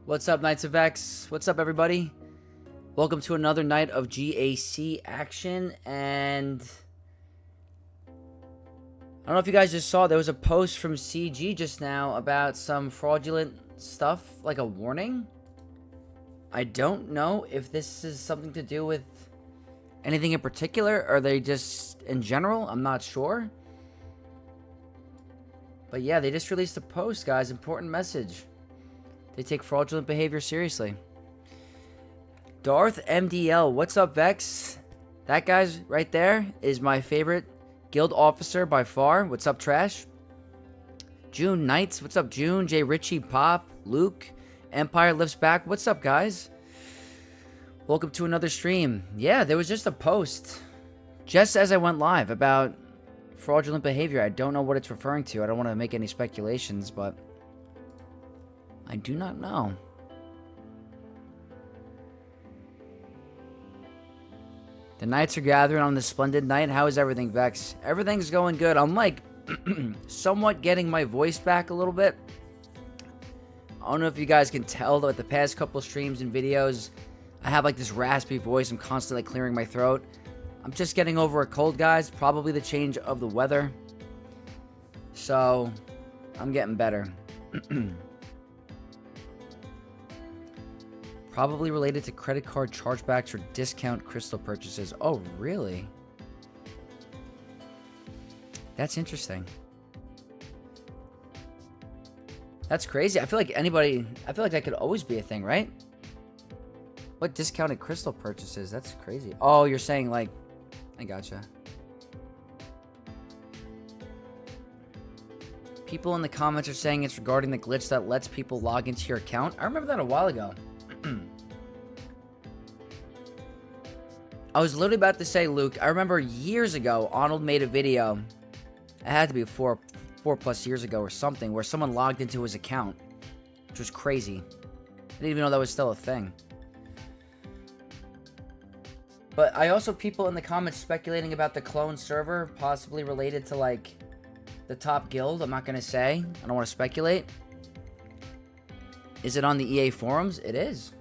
What's up, Knights of X? What's up, everybody? Welcome to another night of GAC action, and I don't know if you guys just saw, there was a post from CG just now about some fraudulent stuff, like a warning. I don't know if this is something to do with anything in particular, or they just in general, I'm not sure. But yeah, they just released a post, guys. Important message. They take fraudulent behavior seriously. Darth MDL, what's up, Vex? That guy's right there is my favorite guild officer by far. What's up, Trash? June Knights, what's up, June? J. Richie, Pop, Luke, Empire Lives Back. What's up, guys? Welcome to another stream. Yeah, there was just a post just as I went live about fraudulent behavior. I don't know what it's referring to. I don't want to make any speculations, but I do not know. The Knights are gathering on this splendid night. How is everything, Vex? Everything's going good. I'm like somewhat getting my voice back a little bit. I don't know if you guys can tell, though, at the past couple streams and videos, I have like this raspy voice. I'm constantly clearing my throat. I'm just getting over a cold, guys. Probably the change of the weather. So, I'm getting better. Probably related to credit card chargebacks or discount crystal purchases. Oh, really? That's interesting. That's crazy. I feel like that could always be a thing, right? What discounted crystal purchases? That's crazy. Oh, you're saying like, I gotcha. People in the comments are saying it's regarding the glitch that lets people log into your account. I remember that a while ago. I was literally about to say, Luke, I remember years ago, Arnold made a video. It had to be four plus years ago or something, where someone logged into his account, which was crazy. I didn't even know that was still a thing. But I also, people in the comments speculating about the clone server, possibly related to, like, the top guild. I'm not going to say. I don't want to speculate. Is it on the EA forums? It is.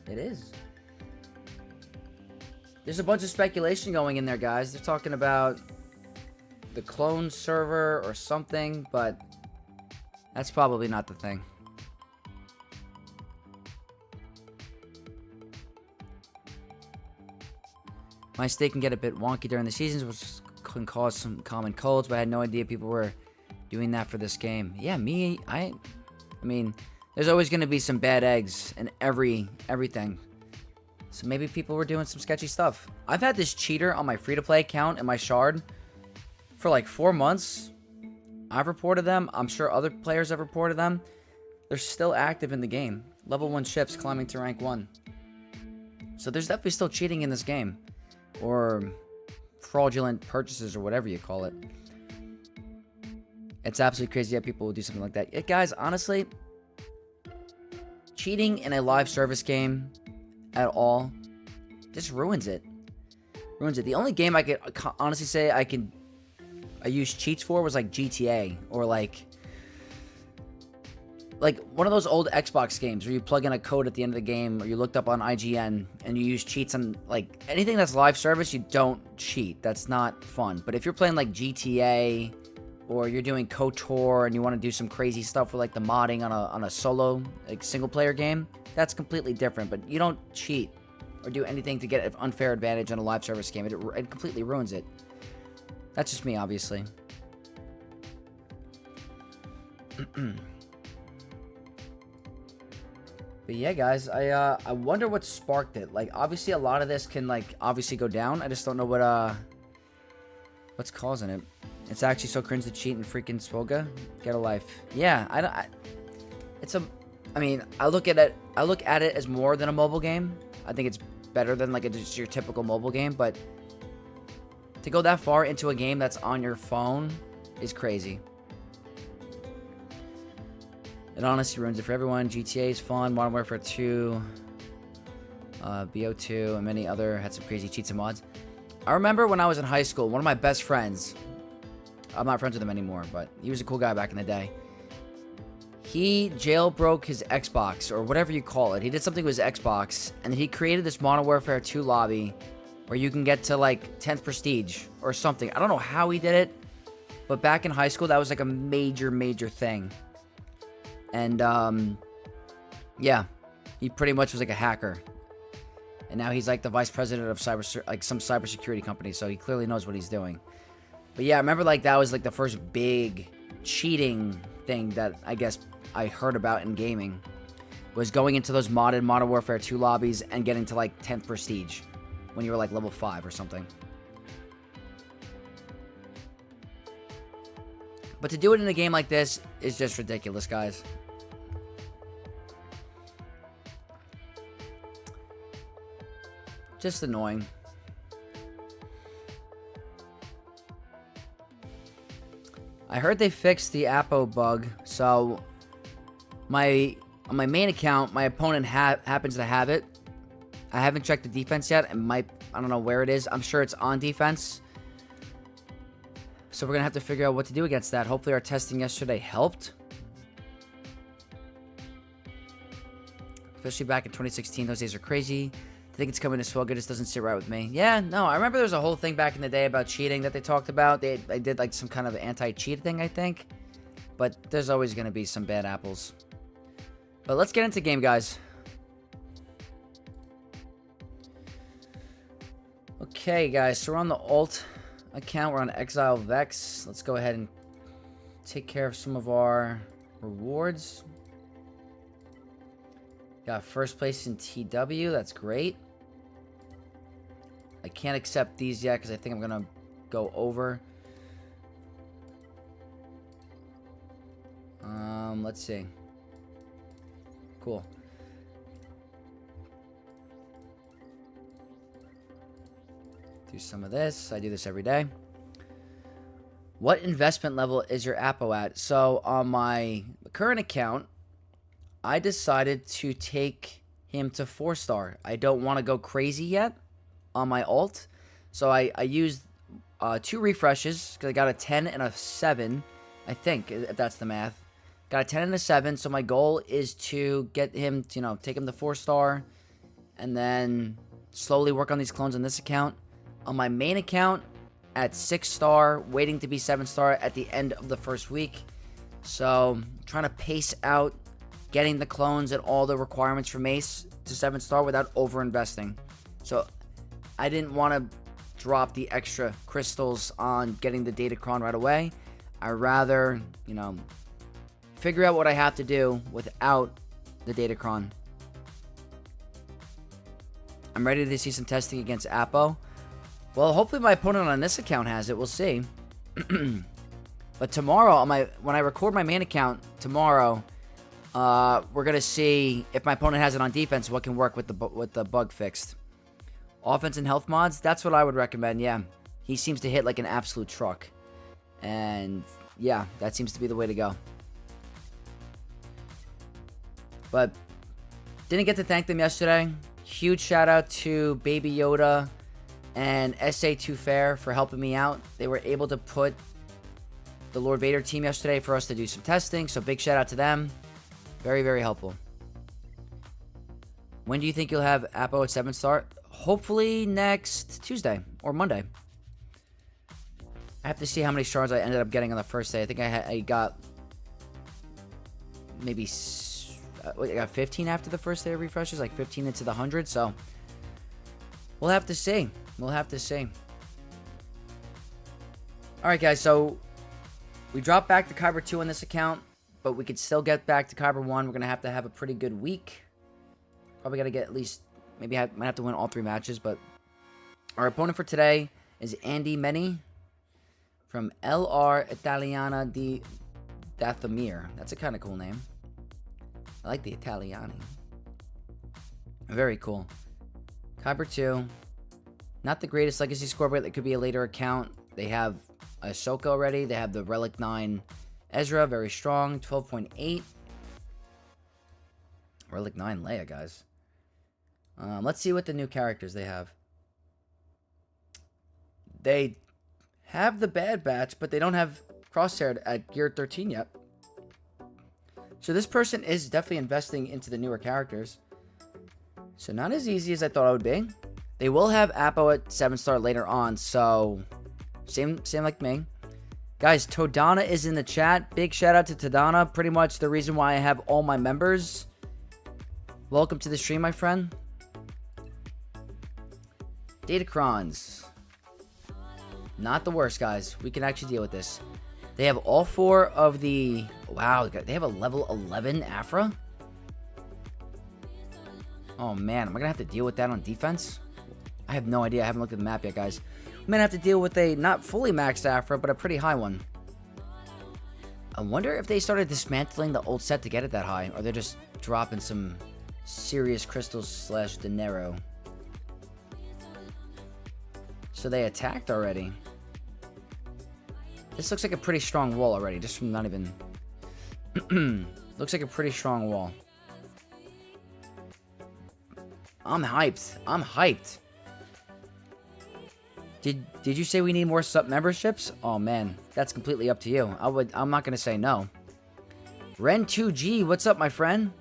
It is. There's a bunch of speculation going in there, guys. They're talking about the clone server or something, but that's probably not the thing. My state can get a bit wonky during the seasons, which can cause some common colds, but I had no idea people were doing that for this game. Yeah, I mean, there's always going to be some bad eggs in everything. So maybe people were doing some sketchy stuff. I've had this cheater on my free-to-play account and my shard for like 4 months. I've reported them. I'm sure other players have reported them. They're still active in the game. Level 1 ships climbing to rank 1. So there's definitely still cheating in this game. Or fraudulent purchases or whatever you call it. It's absolutely crazy that people will do something like that. Guys, honestly, cheating in a live service game at all just ruins it. The only game I could honestly say I used cheats for was like GTA, or like one of those old Xbox games where you plug in a code at the end of the game, or you looked up on IGN and you use cheats on like anything that's live service. You don't cheat. That's not fun. But if you're playing like GTA, or you're doing KOTOR and you want to do some crazy stuff with like the modding on a solo, like single player game, that's completely different. But you don't cheat or do anything to get an unfair advantage on a live service game. It completely ruins it. That's just me, obviously. But yeah, guys, I wonder what sparked it. Like, obviously a lot of this can like obviously go down. I just don't know what's causing it. It's actually so cringe to cheat in freaking Swoga. Get a life. Yeah, I mean, I look at it as more than a mobile game. I think it's better than like just your typical mobile game, but to go that far into a game that's on your phone is crazy. It honestly ruins it for everyone. GTA is fun. Modern Warfare 2, BO2, and many other had some crazy cheats and mods. I remember when I was in high school, one of my best friends, I'm not friends with him anymore, but he was a cool guy back in the day. He jailbroke his Xbox, or whatever you call it. He did something with his Xbox, and he created this Modern Warfare 2 lobby where you can get to, like, 10th Prestige or something. I don't know how he did it, but back in high school, that was, like, a major, major thing. And, yeah, he pretty much was, like, a hacker. And now he's, like, the vice president of some cybersecurity company, so he clearly knows what he's doing. But, yeah, I remember, like, that was, like, the first big cheating thing that I guess I heard about in gaming, was going into those modded Modern Warfare 2 lobbies and getting to, like, 10th Prestige when you were, like, level 5 or something. But to do it in a game like this is just ridiculous, guys. Just annoying. I heard they fixed the Apo bug, so on my main account, my opponent happens to have it. I haven't checked the defense yet. I don't know where it is. I'm sure it's on defense. So we're going to have to figure out what to do against that. Hopefully our testing yesterday helped. Especially back in 2016, those days are crazy. I think it's coming to swell good. It just doesn't sit right with me. Yeah, no, I remember there was a whole thing back in the day about cheating that they talked about. They did like some kind of anti-cheat thing, I think. But there's always going to be some bad apples. But let's get into the game, guys. Okay, guys, so we're on the alt account. We're on Exile Vex. Let's go ahead and take care of some of our rewards. Got first place in TW. That's great. I can't accept these yet because I think I'm going to go over. Let's see. Cool. Do some of this. I do this every day. What investment level is your Apo at? So on my current account, I decided to take him to 4-star. I don't want to go crazy yet on my alt. So I used 2 refreshes because I got a 10 and a 7, I think, if that's the math. Got a 10 and a 7, so my goal is to get him, take him to 4-star and then slowly work on these clones on this account. On my main account, at 6-star, waiting to be 7-star at the end of the first week. So, trying to pace out getting the clones and all the requirements for Mace to 7-star without over-investing. So, I didn't want to drop the extra crystals on getting the Datacron right away. I'd rather, figure out what I have to do without the Datacron. I'm ready to see some testing against Apo. Well, hopefully my opponent on this account has it. We'll see. But tomorrow, when I record my main account tomorrow, we're gonna see if my opponent has it on defense. What can work with the bug fixed? Offense and health mods. That's what I would recommend. Yeah, he seems to hit like an absolute truck, and yeah, that seems to be the way to go. But didn't get to thank them yesterday. Huge shout out to Baby Yoda and SA2 Fair for helping me out. They were able to put the Lord Vader team yesterday for us to do some testing, so big shout out to them. Very, very helpful. When do you think you'll have Apo at 7-star? Hopefully next Tuesday or Monday. I have to see how many stars I ended up getting on the first day. I think I got maybe I got 15 after the first day of refreshes, like 15 into the 100, so we'll have to see. We'll have to see. Alright, guys, so we dropped back to Kyber 2 on this account, but we could still get back to Kyber 1. We're going to have a pretty good week. Probably got to get at least, might have to win all 3 matches, but our opponent for today is Andy Meni from LR Italiana di Dathomir. That's a kind of cool name. I like the Italiani. Very cool. Kyber 2. Not the greatest legacy score, but it could be a later account. They have Ahsoka already. They have the Relic 9 Ezra. Very strong. 12.8. Relic 9 Leia, guys. Let's see what the new characters they have. They have the Bad Batch, but they don't have Crosshair at Gear 13 yet. So this person is definitely investing into the newer characters. So not as easy as I thought it would be. They will have Apo at 7-star later on, so same like me. Guys, Todana is in the chat. Big shout out to Todana. Pretty much the reason why I have all my members. Welcome to the stream, my friend. Datacrons. Not the worst, guys. We can actually deal with this. They have all 4 of the... Wow, they have a level 11 Afra? Oh, man. Am I going to have to deal with that on defense? I have no idea. I haven't looked at the map yet, guys. I'm going to have to deal with a not fully maxed Afra, but a pretty high one. I wonder if they started dismantling the old set to get it that high, or they're just dropping some serious crystals / dinero. So they attacked already. This looks like a pretty strong wall already, just from not even... Looks like a pretty strong wall. I'm hyped. I'm hyped. Did you say we need more sub memberships? Oh man, that's completely up to you. I'm not gonna say no. Ren2G, what's up, my friend?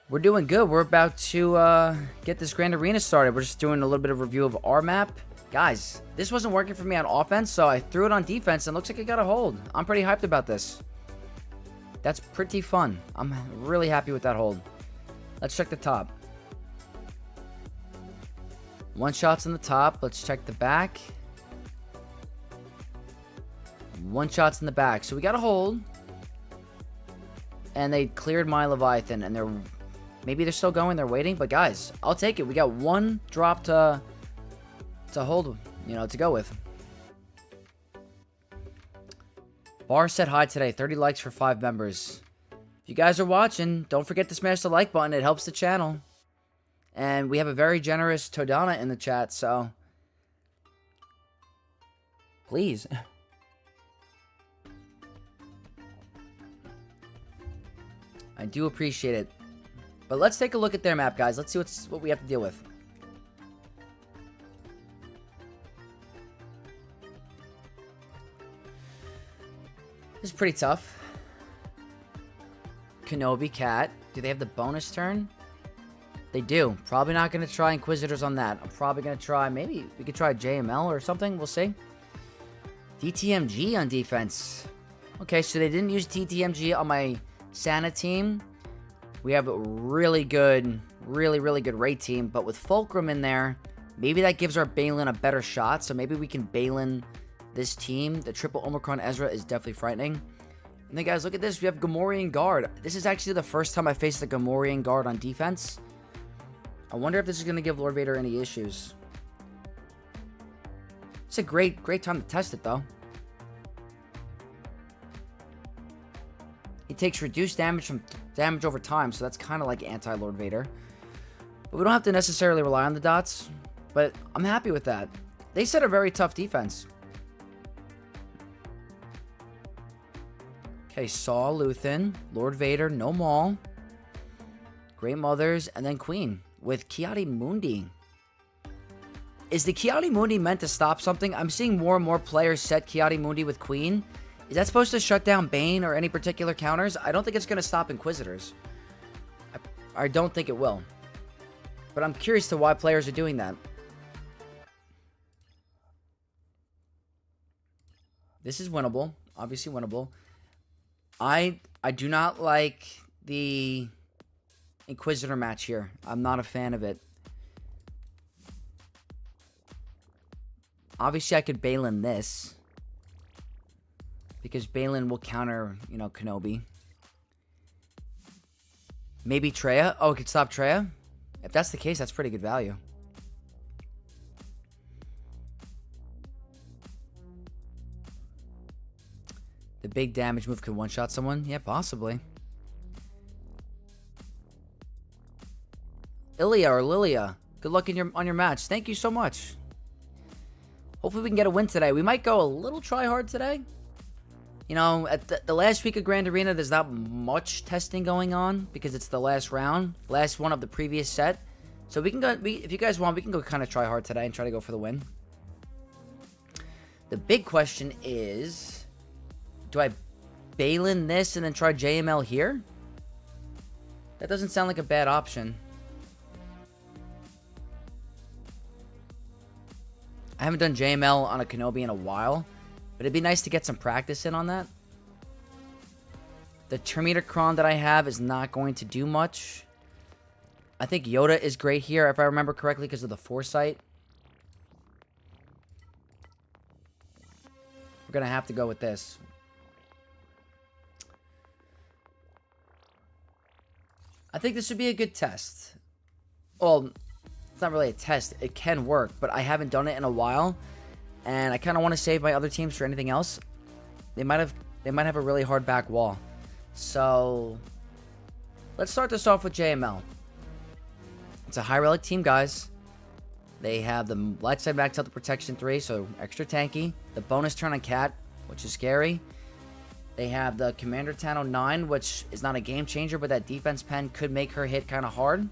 We're doing good. We're about to get this Grand Arena started. We're just doing a little bit of review of our map. Guys, this wasn't working for me on offense, so I threw it on defense, and it looks like it got a hold. I'm pretty hyped about this. That's pretty fun. I'm really happy with that hold. Let's check the top. One shot's in the top. Let's check the back. One shot's in the back. So we got a hold. And they cleared my Leviathan, and they're... Maybe they're still going, they're waiting, but guys, I'll take it. We got one drop to hold, to go with. Bar set high today, 30 likes for 5 members. If you guys are watching, don't forget to smash the like button. It helps the channel. And we have a very generous Todana in the chat, so please. I do appreciate it. But let's take a look at their map, guys. Let's see what we have to deal with. This is pretty tough. Kenobi, Cat. Do they have the bonus turn? They do. Probably not going to try Inquisitors on that. I'm probably going to try... Maybe we could try JML or something. We'll see. DTMG on defense. Okay, so they didn't use DTMG on my Santa team. We have a really good raid team, but with Fulcrum in there, maybe that gives our Baylan a better shot, so maybe we can Baylan this team. The triple Omicron Ezra is definitely frightening. And then, guys, look at this. We have Gamorrean Guard. This is actually the first time I faced the Gamorrean Guard on defense. I wonder if this is going to give Lord Vader any issues. It's a great time to test it, though. He takes reduced damage over time, so that's kind of like anti-Lord Vader. But we don't have to necessarily rely on the dots. But I'm happy with that. They set a very tough defense. Okay, Saul, Luthen, Lord Vader, no Maul, Great Mothers, and then Queen with Kiadi Mundi. Is the Kiadi Mundi meant to stop something? I'm seeing more and more players set Kiadi Mundi with Queen. Is that supposed to shut down Bane or any particular counters? I don't think it's going to stop Inquisitors. I don't think it will. But I'm curious to why players are doing that. This is winnable. Obviously winnable. I do not like the Inquisitor match here. I'm not a fan of it. Obviously, I could Baylan this. Because Baylan will counter, Kenobi. Maybe Traya. Oh, it could stop Traya? If that's the case, that's pretty good value. The big damage move could one-shot someone? Yeah, possibly. Ilya or Lilia, good luck on your match. Thank you so much. Hopefully we can get a win today. We might go a little try-hard today. At the last week of Grand Arena, there's not much testing going on because it's the last round, last one of the previous set. So we can go. If you guys want, we can go kind of try hard today and try to go for the win. The big question is, do I Baylan this and then try JML here? That doesn't sound like a bad option. I haven't done JML on a Kenobi in a while, but it'd be nice to get some practice in on that. The Terminator Kron that I have is not going to do much. I think Yoda is great here, if I remember correctly, because of the foresight. We're going to have to go with this. I think this would be a good test. Well, it's not really a test. It can work, but I haven't done it in a while. And I kind of want to save my other teams for anything else. They might have a really hard back wall. So, let's start this off with JML. It's a high relic team, guys. They have the light side maxed out the protection 3, so extra tanky. The bonus turn on Cat, which is scary. They have the Commander Tano 9, which is not a game changer, but that defense pen could make her hit kind of hard.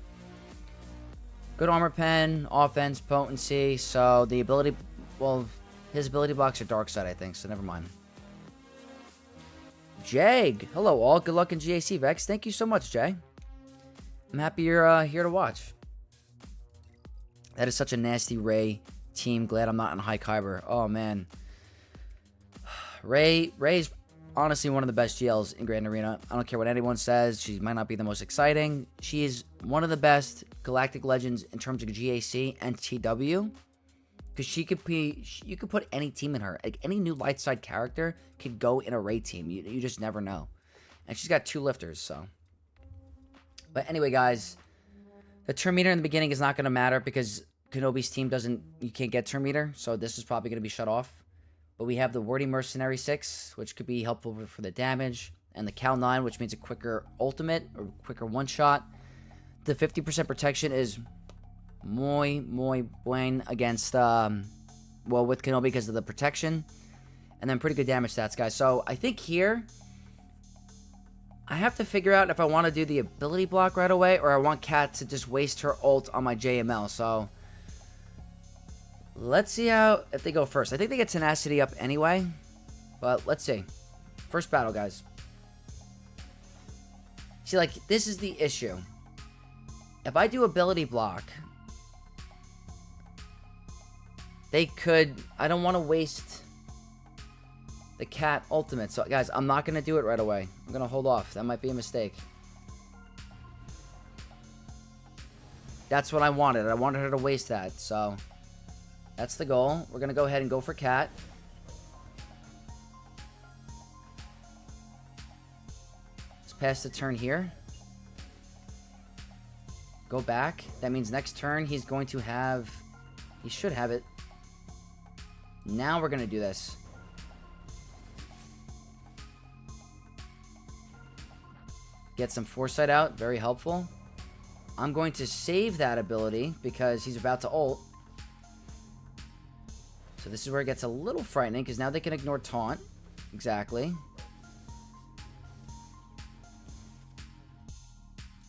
Good armor pen, offense, potency. So the ability, well, his ability blocks are dark side, I think, so never mind. Jag, hello all. Good luck in GAC, Vex. Thank you so much, Jay. I'm happy you're here to watch. That is such a nasty Rey team. Glad I'm not in high Kyber. Oh, man. Rey's honestly one of the best GLs in Grand Arena. I don't care what anyone says. She might not be the most exciting. She is one of the best Galactic Legends in terms of GAC and TW. Because she could be, you could put any team in her. Like any new light side character could go in a Rey team. You just never know. And she's got 2 lifters, so. But anyway, guys, the turn meter in the beginning is not going to matter because Kenobi's team doesn't, you can't get turn meter. So this is probably going to be shut off. But we have the Wordy Mercenary 6, which could be helpful for the damage. And the Cal 9, which means a quicker ultimate or quicker one-shot. The 50% protection is muy buen against, well, with Kenobi because of the protection. And then pretty good damage stats, guys. So I think here, I have to figure out if I want to do the ability block right away or I want Kat to just waste her ult on my JML. So let's see if they go first. I think they get tenacity up anyway, but let's see. First battle, guys. See, like, this is the issue. If I do ability block, they could, I don't want to waste the Cat ultimate. So, guys, I'm not going to do it right away. I'm going to hold off. That might be a mistake. That's what I wanted. I wanted her to waste that, so that's the goal. We're going to go ahead and go for Cat. Let's pass the turn here. Go back. That means next turn he's going to have, he should have it. Now we're going to do this. Get some foresight out. Very helpful. I'm going to save that ability because he's about to ult. So this is where it gets a little frightening because now they can ignore taunt. Exactly.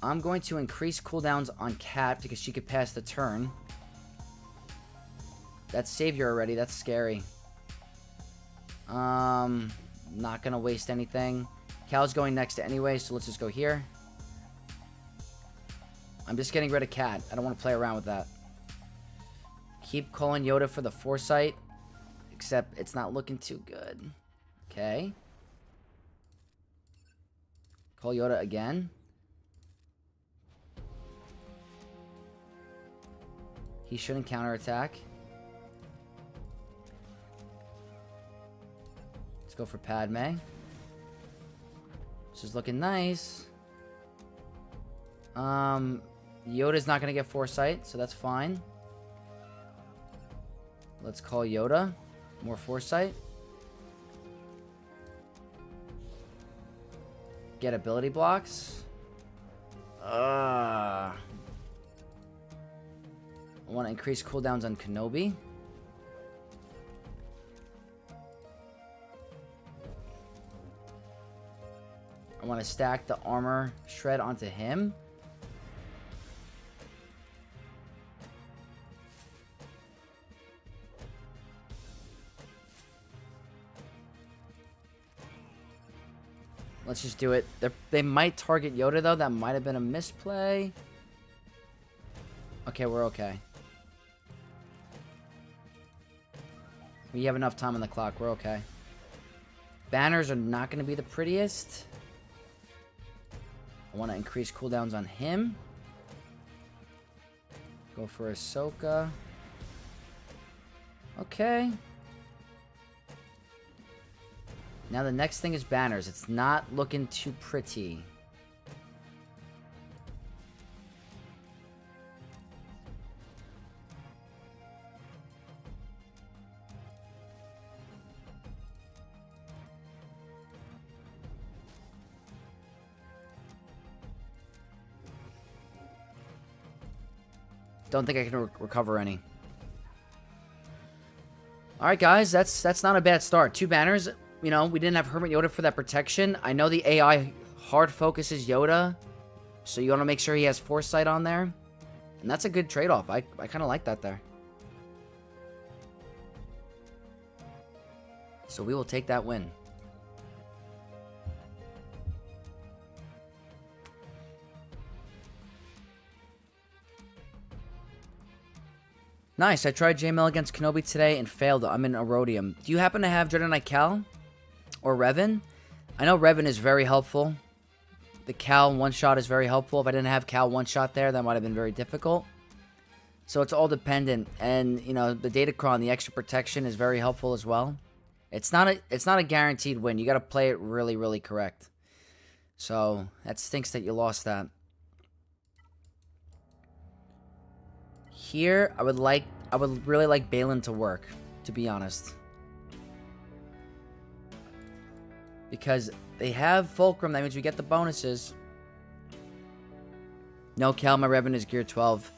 I'm going to increase cooldowns on Cat because she could pass the turn. That's Savior already. That's scary. Not going to waste anything. Cal's going next anyway, so let's just go here. I'm just getting rid of Cat. I don't want to play around with that. Keep calling Yoda for the foresight. Except it's not looking too good. Okay. Call Yoda again. He shouldn't counterattack. Let's go for Padme. This is looking nice. Yoda's not going to get foresight, so that's fine. Let's call Yoda. More foresight. Get ability blocks. I want to increase cooldowns on Kenobi. I want to stack the armor shred onto him. Let's just do it. They might target Yoda, though. That might have been a misplay. Okay, we're okay. We have enough time on the clock. We're okay. Banners are not going to be the prettiest. I want to increase cooldowns on him. Go for Ahsoka. Okay. Now the next thing is banners. It's not looking too pretty. Don't think I can recover any. Alright, guys. That's not a bad start. 2 banners. You know, we didn't have Hermit Yoda for that protection. I know the AI hard focuses Yoda, so you want to make sure he has foresight on there. And that's a good trade-off. I kind of like that there. So we will take that win. Nice. I tried JML against Kenobi today and failed. I'm in Erodium. Do you happen to have Jedi Knight Cal? Or Revan? I know Revan is very helpful. The Cal one-shot is very helpful. If I didn't have Cal one-shot there, that might have been very difficult. So it's all dependent. And, you know, the Datacron, the extra protection is very helpful as well. It's not a guaranteed win. You got to play it really, really correct. So that stinks that you lost that. Here, I would really like Baylan to work, to be honest. Because they have Fulcrum, that means we get the bonuses. No Cal, my Revan is gear 12.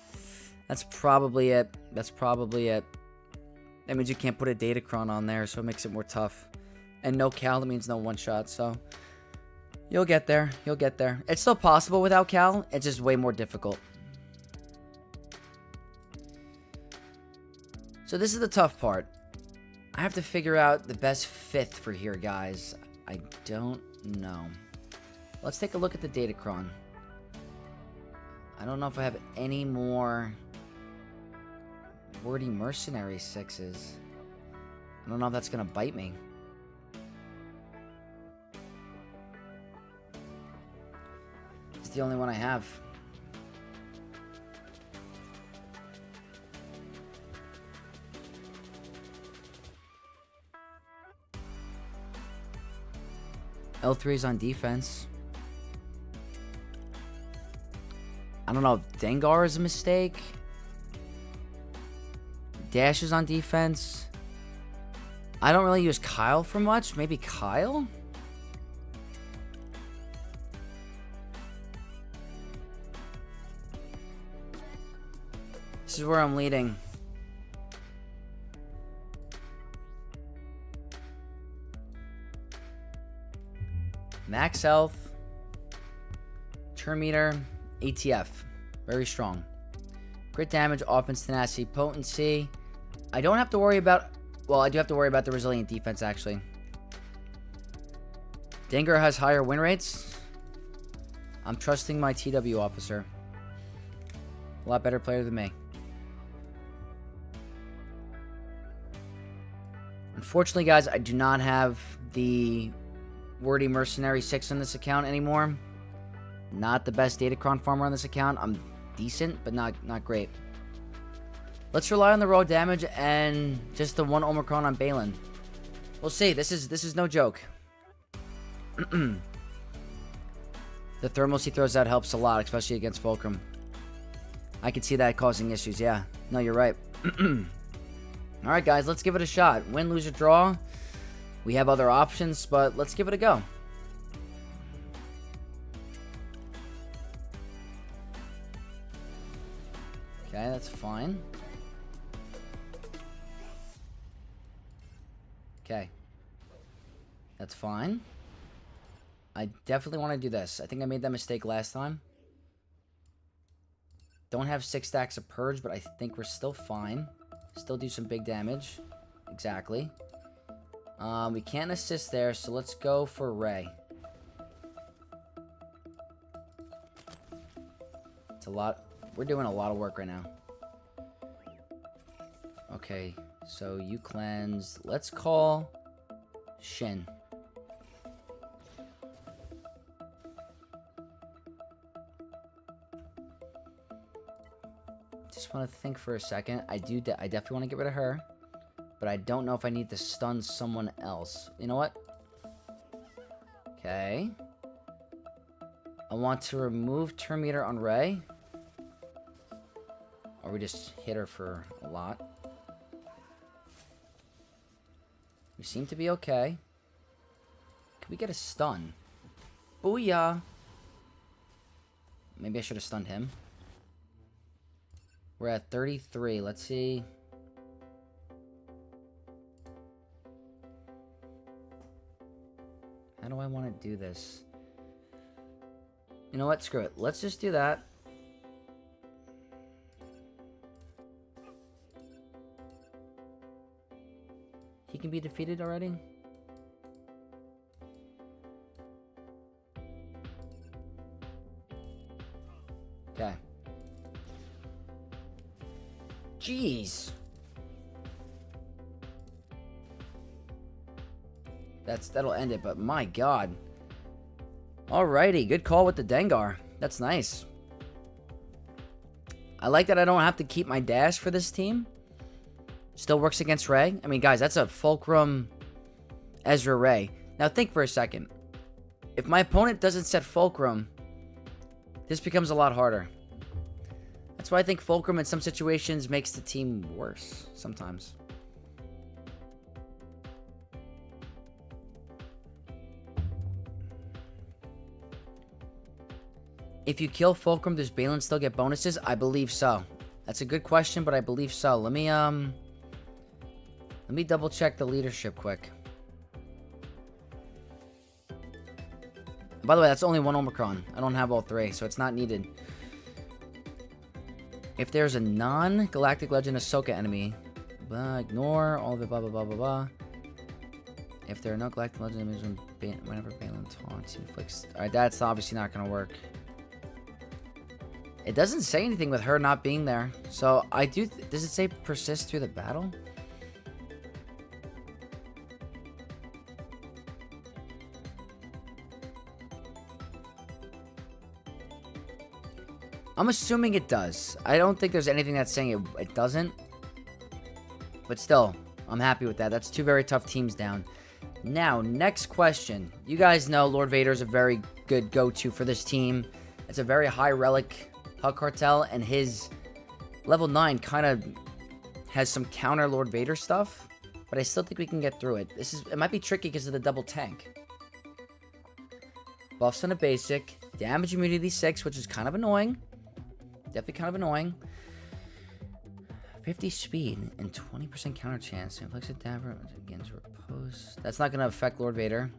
That's probably it. That's probably it. That means you can't put a Datacron on there, so it makes it more tough. And no Cal, that means no one-shot, so... You'll get there. You'll get there. It's still possible without Cal. It's just way more difficult. So this is the tough part. I have to figure out the best 5th for here, guys. I don't know. Let's take a look at the Datacron. I don't know if I have any more wordy mercenary 6s. I don't know if that's going to bite me. It's the only one I have. L3 is on defense. I don't know if Dengar is a mistake. Dash is on defense. I don't really use Kyle for much. Maybe Kyle? This is where I'm leading. Max health, turn meter, ATF, very strong. Crit damage, offense, tenacity, potency. I don't have to worry about, well, I do have to worry about the resilient defense, actually. Dengar has higher win rates. I'm trusting my TW officer. A lot better player than me. Unfortunately, guys, I do not have the Wordy Mercenary 6 on this account anymore. Not the best Datacron farmer on this account. I'm decent, but not great. Let's rely on the raw damage and just the 1 Omicron on Baylan. We'll see. This is no joke. The thermals he throws out helps a lot, especially against Fulcrum. I can see that causing issues, yeah. No, you're right. Alright, guys, let's give it a shot. Win, lose, or draw. We have other options, but let's give it a go. Okay, that's fine. Okay. That's fine. I definitely want to do this. I think I made that mistake last time. Don't have 6 stacks of Purge, but I think we're still fine. Still do some big damage. Exactly. We can't assist there, so let's go for Rey. a lot. We're doing a lot of work right now. Okay, so you cleansed. Let's call Shin. Just want to think for a second. I definitely want to get rid of her, but I don't know if I need to stun someone else. You know what? Okay. I want to remove turn meter on Rey. Or we just hit her for a lot. We seem to be okay. Can we get a stun? Booyah! Maybe I should have stunned him. We're at 33. Let's see. How do I want to do this? You know what? Screw it. Let's just do that. He can be defeated already? Okay. Jeez. That'll end it, but my god. Alrighty, good call with the Dengar. That's nice. I like that I don't have to keep my dash for this team. Still works against Rey. I mean, guys, that's a Fulcrum Ezra Rey. Now think for a second. If my opponent doesn't set Fulcrum, this becomes a lot harder. That's why I think Fulcrum in some situations makes the team worse sometimes. If you kill Fulcrum, does Baylan still get bonuses? I believe so. That's a good question, but I believe so. Let me double check the leadership quick. By the way, that's only one Omicron. I don't have all three, so it's not needed. If there's a non-Galactic Legend Ahsoka enemy, ignore all the blah blah blah blah blah. If there are no Galactic Legend enemies whenever Baylan taunts, he inflicts. Alright, that's obviously not gonna work. It doesn't say anything with her not being there. So I do. Does it say persist through the battle? I'm assuming it does. I don't think there's anything that's saying it doesn't. But still, I'm happy with that. That's two very tough teams down. Now, next question. You guys know Lord Vader is a very good go-to for this team. It's a very high relic Hug Cartel, and his level 9 kind of has some counter Lord Vader stuff, but I still think we can get through it. It might be tricky because of the double tank. Buffs on a basic, damage immunity 6, which is kind of annoying. Definitely kind of annoying. 50 speed and 20% counter chance. Inflicts a damage against repose. That's not going to affect Lord Vader.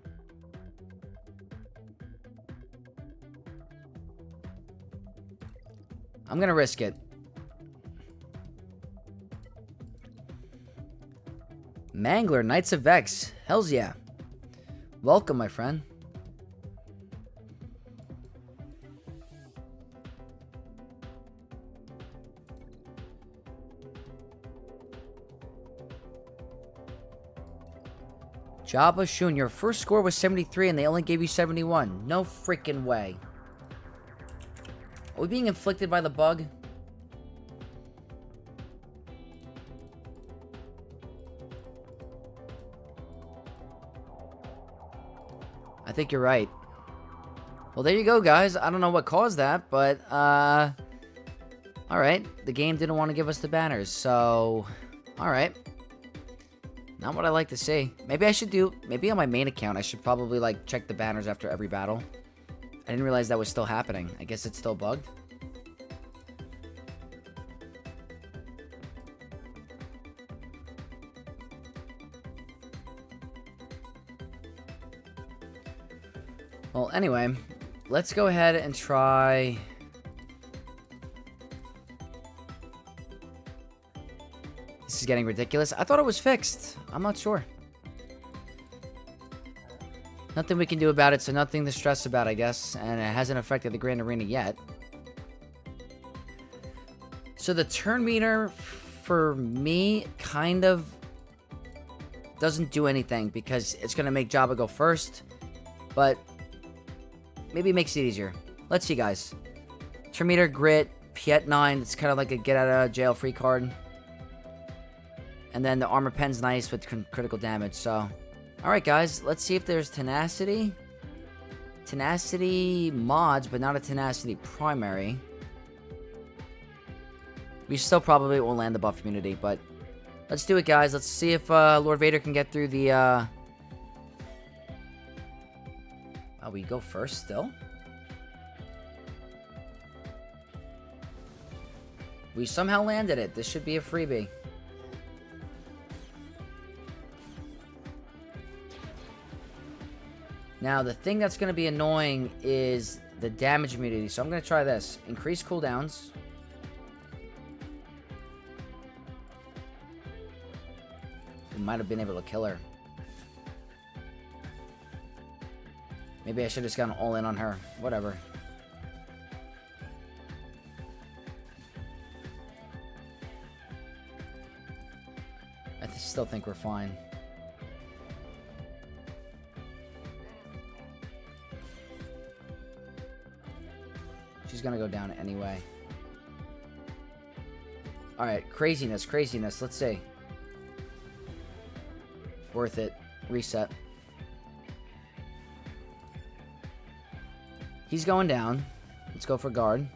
I'm going to risk it. Mangler, Knights of Vex. Hells yeah. Welcome, my friend. Jabba Shun, your first score was 73 and they only gave you 71. No freaking way. Are we being inflicted by the bug? I think you're right. Well, there you go, guys. I don't know what caused that, but, alright. The game didn't want to give us the banners, so, alright. Not what I like to see. Maybe I should do, maybe on my main account, I should probably, like, check the banners after every battle. I didn't realize that was still happening. I guess it's still bugged. Well, anyway, let's go ahead and try... This is getting ridiculous. I thought it was fixed. I'm not sure. Nothing we can do about it, so nothing to stress about, I guess. And it hasn't affected the Grand Arena yet. So the turn meter for me kind of doesn't do anything because it's going to make Jabba go first. But maybe it makes it easier. Let's see, guys. Turn meter, grit, Piet 9. It's kind of like a get out of jail free card. And then the armor pen's nice with critical damage. So, alright, guys. Let's see if there's tenacity. Tenacity mods, but not a tenacity primary. We still probably won't land the buff immunity, but let's do it, guys. Let's see if Lord Vader can get through the... Oh, we go first still? We somehow landed it. This should be a freebie. Now, the thing that's going to be annoying is the damage immunity. So I'm going to try this. Increase cooldowns. We might have been able to kill her. Maybe I should have just gone all in on her. Whatever. I still think we're fine. She's gonna go down anyway. Alright, craziness, craziness. Let's see. Worth it. Reset. He's going down. Let's go for guard.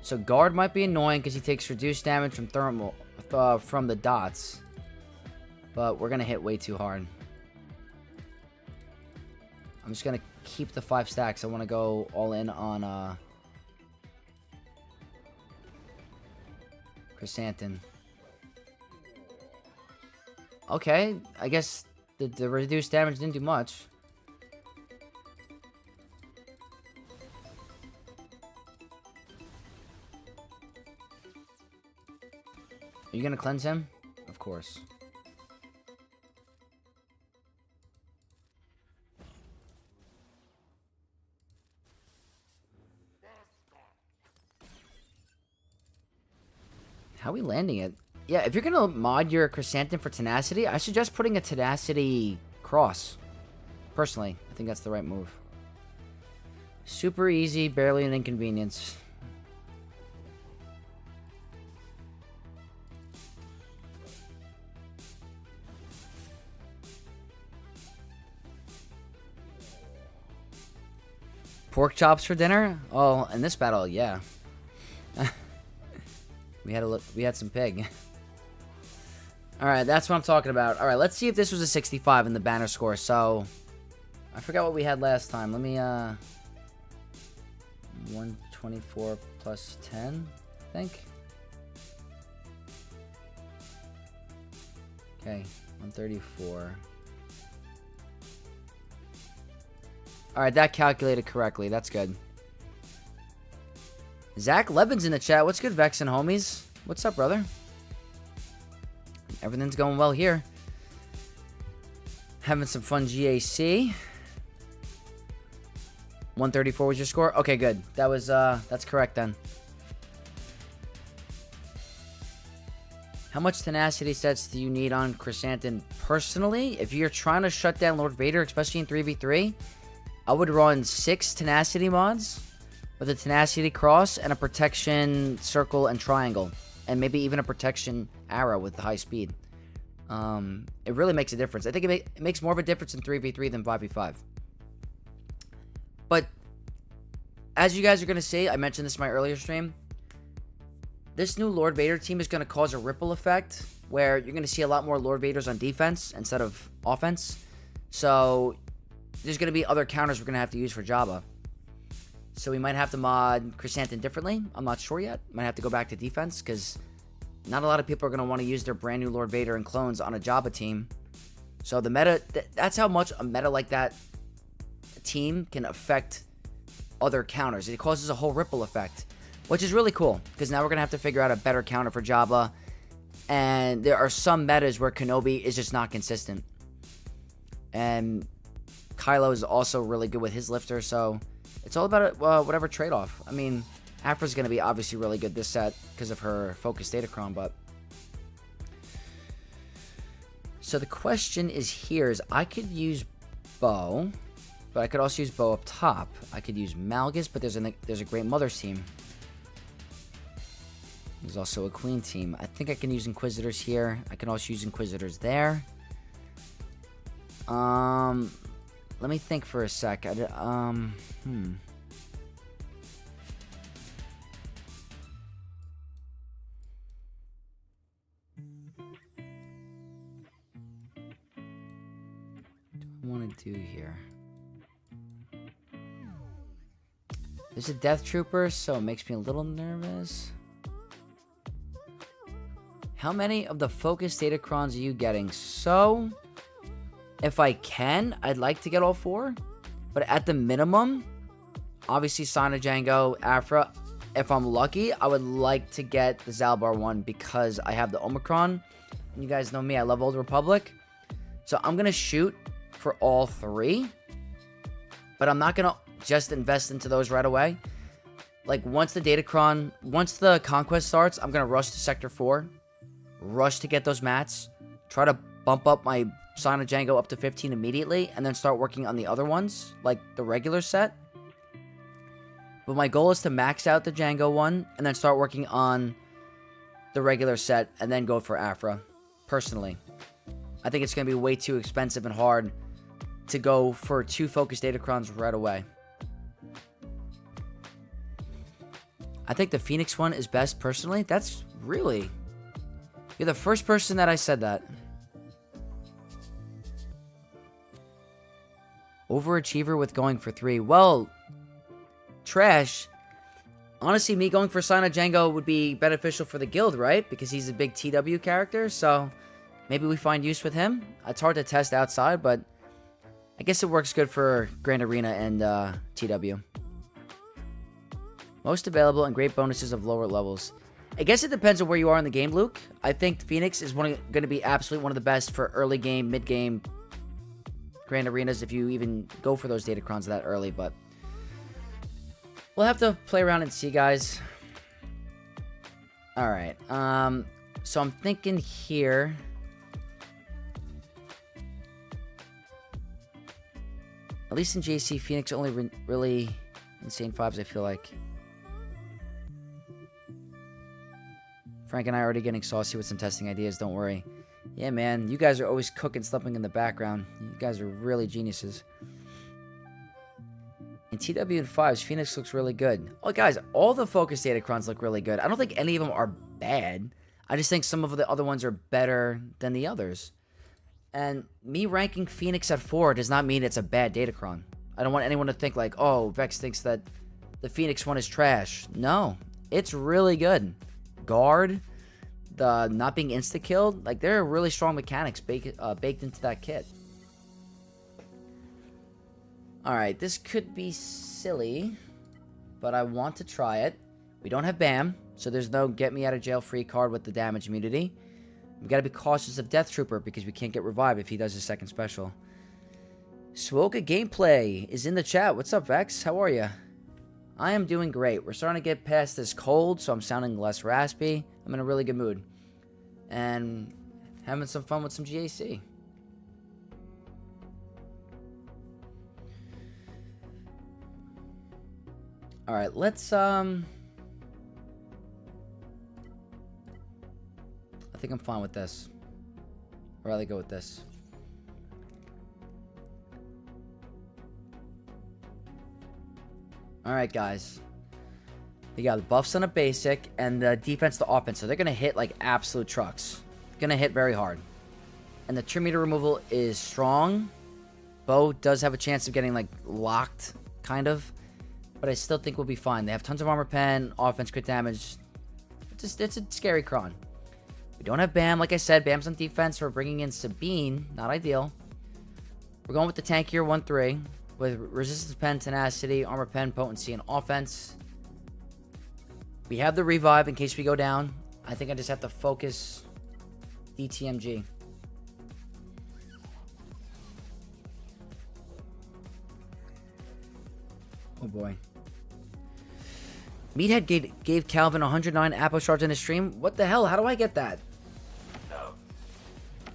So guard might be annoying because he takes reduced damage from thermal from the dots. But we're gonna hit way too hard. I'm just gonna keep the 5 stacks. I want to go all in on Chrysanthemum. Okay, I guess the reduced damage didn't do much. Are you gonna cleanse him? Of course. How are we landing it? Yeah, if you're gonna mod your Chrysanthemum for tenacity, I suggest putting a tenacity cross. Personally, I think that's the right move. Super easy, barely an inconvenience. Pork chops for dinner? Oh, in this battle, yeah. We had some pig. Alright, that's what I'm talking about. Alright, let's see if this was a 65 in the banner score. So, I forgot what we had last time. Let me, 124 plus 10, I think. Okay, 134. Alright, that calculated correctly. That's good. Zach Levin's in the chat. What's good, Vex and homies? What's up, brother? Everything's going well here. Having some fun GAC. 134 was your score? Okay, good. That was, that's correct then. How much tenacity sets do you need on Chrysanthemum? Personally, if you're trying to shut down Lord Vader, especially in 3v3, I would run 6 tenacity mods with a tenacity cross and a protection circle and triangle. And maybe even a protection arrow with the high speed. It really makes a difference. I think it makes more of a difference in 3v3 than 5v5. But, as you guys are going to see, I mentioned this in my earlier stream, this new Lord Vader team is going to cause a ripple effect where you're going to see a lot more Lord Vaders on defense instead of offense. So, there's going to be other counters we're going to have to use for Jabba. So we might have to mod Chrysanthemum differently. I'm not sure yet. Might have to go back to defense because not a lot of people are going to want to use their brand new Lord Vader and clones on a Jabba team. So the meta, that's how much a meta like that team can affect other counters. It causes a whole ripple effect, which is really cool because now we're going to have to figure out a better counter for Jabba. And there are some metas where Kenobi is just not consistent. And Kylo is also really good with his lifter, so it's all about whatever trade-off. I mean, Afra's going to be obviously really good this set because of her focus Datacron, but... So the question is here is I could use Bo, but I could also use Bo up top. I could use Malgus, but there's a great Mother's team. There's also a Queen team. I think I can use Inquisitors here. I can also use Inquisitors there. Let me think for a sec. Want to do here? There's a Death Trooper, so it makes me a little nervous. How many of the focus Datacrons are you getting? So, if I can, I'd like to get all 4, but at the minimum, obviously Sign of Django, Afra. If I'm lucky, I would like to get the Zalbar one because I have the Omicron. And you guys know me, I love Old Republic, so I'm gonna shoot for all 3, but I'm not gonna just invest into those right away. Like once the conquest starts, I'm gonna rush to Sector 4, rush to get those mats, try to bump up my Sign of Django up to 15 immediately, and then start working on the other ones, like the regular set. But my goal is to max out the Django one, and then start working on the regular set, and then go for Afra, personally. I think it's gonna be way too expensive and hard to go for 2 focus Datacrons right away. I think the Phoenix one is best personally. That's really... You're the first person that I said that. Overachiever with going for 3. Well, Trash. Honestly, me going for Sign of Django would be beneficial for the guild, right? Because he's a big TW character, so maybe we find use with him. It's hard to test outside, but I guess it works good for Grand Arena and TW. Most available and great bonuses of lower levels. I guess it depends on where you are in the game, Luke. I think Phoenix is going to be absolutely one of the best for early game, mid game, Grand Arenas if you even go for those Datacrons that early, but we'll have to play around and see, guys. Alright, so I'm thinking here... At least in JC, Phoenix only really insane 5s, I feel like. Frank and I are already getting saucy with some testing ideas, don't worry. Yeah, man, you guys are always cooking something in the background. You guys are really geniuses. In TW and 5s, Phoenix looks really good. Oh, guys, all the focus Datacrons look really good. I don't think any of them are bad. I just think some of the other ones are better than the others. And me ranking Phoenix at 4 does not mean it's a bad Datacron. I don't want anyone to think like, oh, Vex thinks that the Phoenix one is trash. No, it's really good. Guard, the not being insta-killed, like there are really strong mechanics baked into that kit. Alright, this could be silly, but I want to try it. We don't have BAM, so there's no get me out of jail free card with the damage immunity. We gotta be cautious of Death Trooper because we can't get revived if he does his second special. Swoka Gameplay is in the chat. What's up, Vex? How are you? I am doing great. We're starting to get past this cold, so I'm sounding less raspy. I'm in a really good mood. And having some fun with some GAC. Alright, let's, I think I'm fine with this. I'd rather go with this. Alright, guys. You got the buffs on a basic and the defense to offense. So they're going to hit like absolute trucks. Going to hit very hard. And the trim meter removal is strong. Bo does have a chance of getting like locked, kind of. But I still think we'll be fine. They have tons of armor pen, offense, crit damage. It's a scary cron. We don't have BAM. Like I said, BAM's on defense. We're bringing in Sabine. Not ideal. We're going with the tankier 1-3. With resistance pen, tenacity, armor pen, potency, and offense. We have the revive in case we go down. I think I just have to focus DTMG. Oh boy. Meathead gave Calvin 109 Apo shards in his stream. What the hell? How do I get that? No.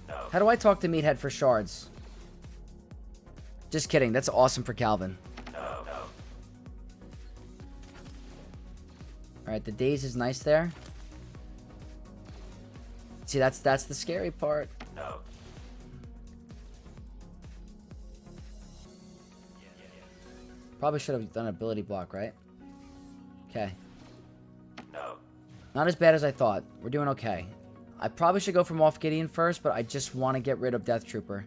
No. How do I talk to Meathead for shards? Just kidding. That's awesome for Calvin. No. No. Alright, the daze is nice there. See, that's the scary part. No. Probably should have done ability block, right? Okay. No. Not as bad as I thought. We're doing okay. I probably should go for Moff Gideon first, but I just want to get rid of Death Trooper.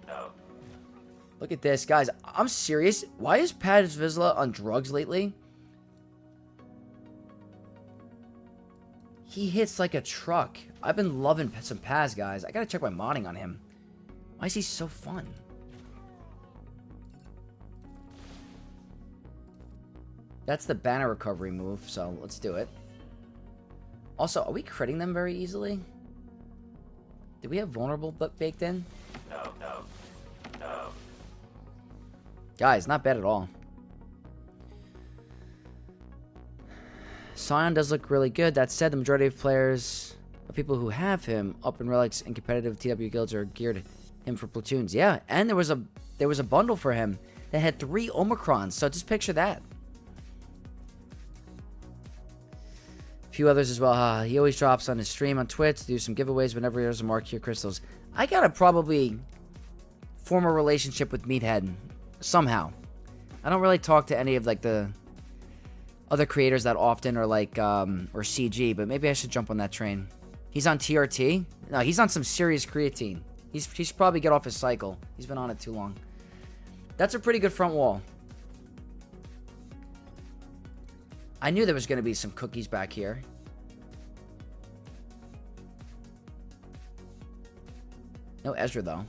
No. Look at this, guys. I'm serious. Why is Paz Vizsla on drugs lately? He hits like a truck. I've been loving some Paz, guys. I gotta check my modding on him. Why is he so fun? That's the banner recovery move, so let's do it. Also, are we critting them very easily? Did we have vulnerable baked in? No. No. No. Guys, not bad at all. Scion does look really good. That said, the majority of players, or people who have him up in relics and competitive TW guilds, are geared him for platoons. Yeah, and there was a bundle for him that had 3 Omicrons. So just picture that. A few others as well. He always drops on his stream on Twitch to do some giveaways whenever there's a Marquee crystals. I gotta probably form a relationship with Meathead somehow. I don't really talk to any of like the other creators that often, or like or CG, but maybe I should jump on that train. He's on TRT? No, he's on some serious creatine. He should probably get off his cycle. He's been on it too long. That's a pretty good front wall. I knew there was going to be some cookies back here. No Ezra, though.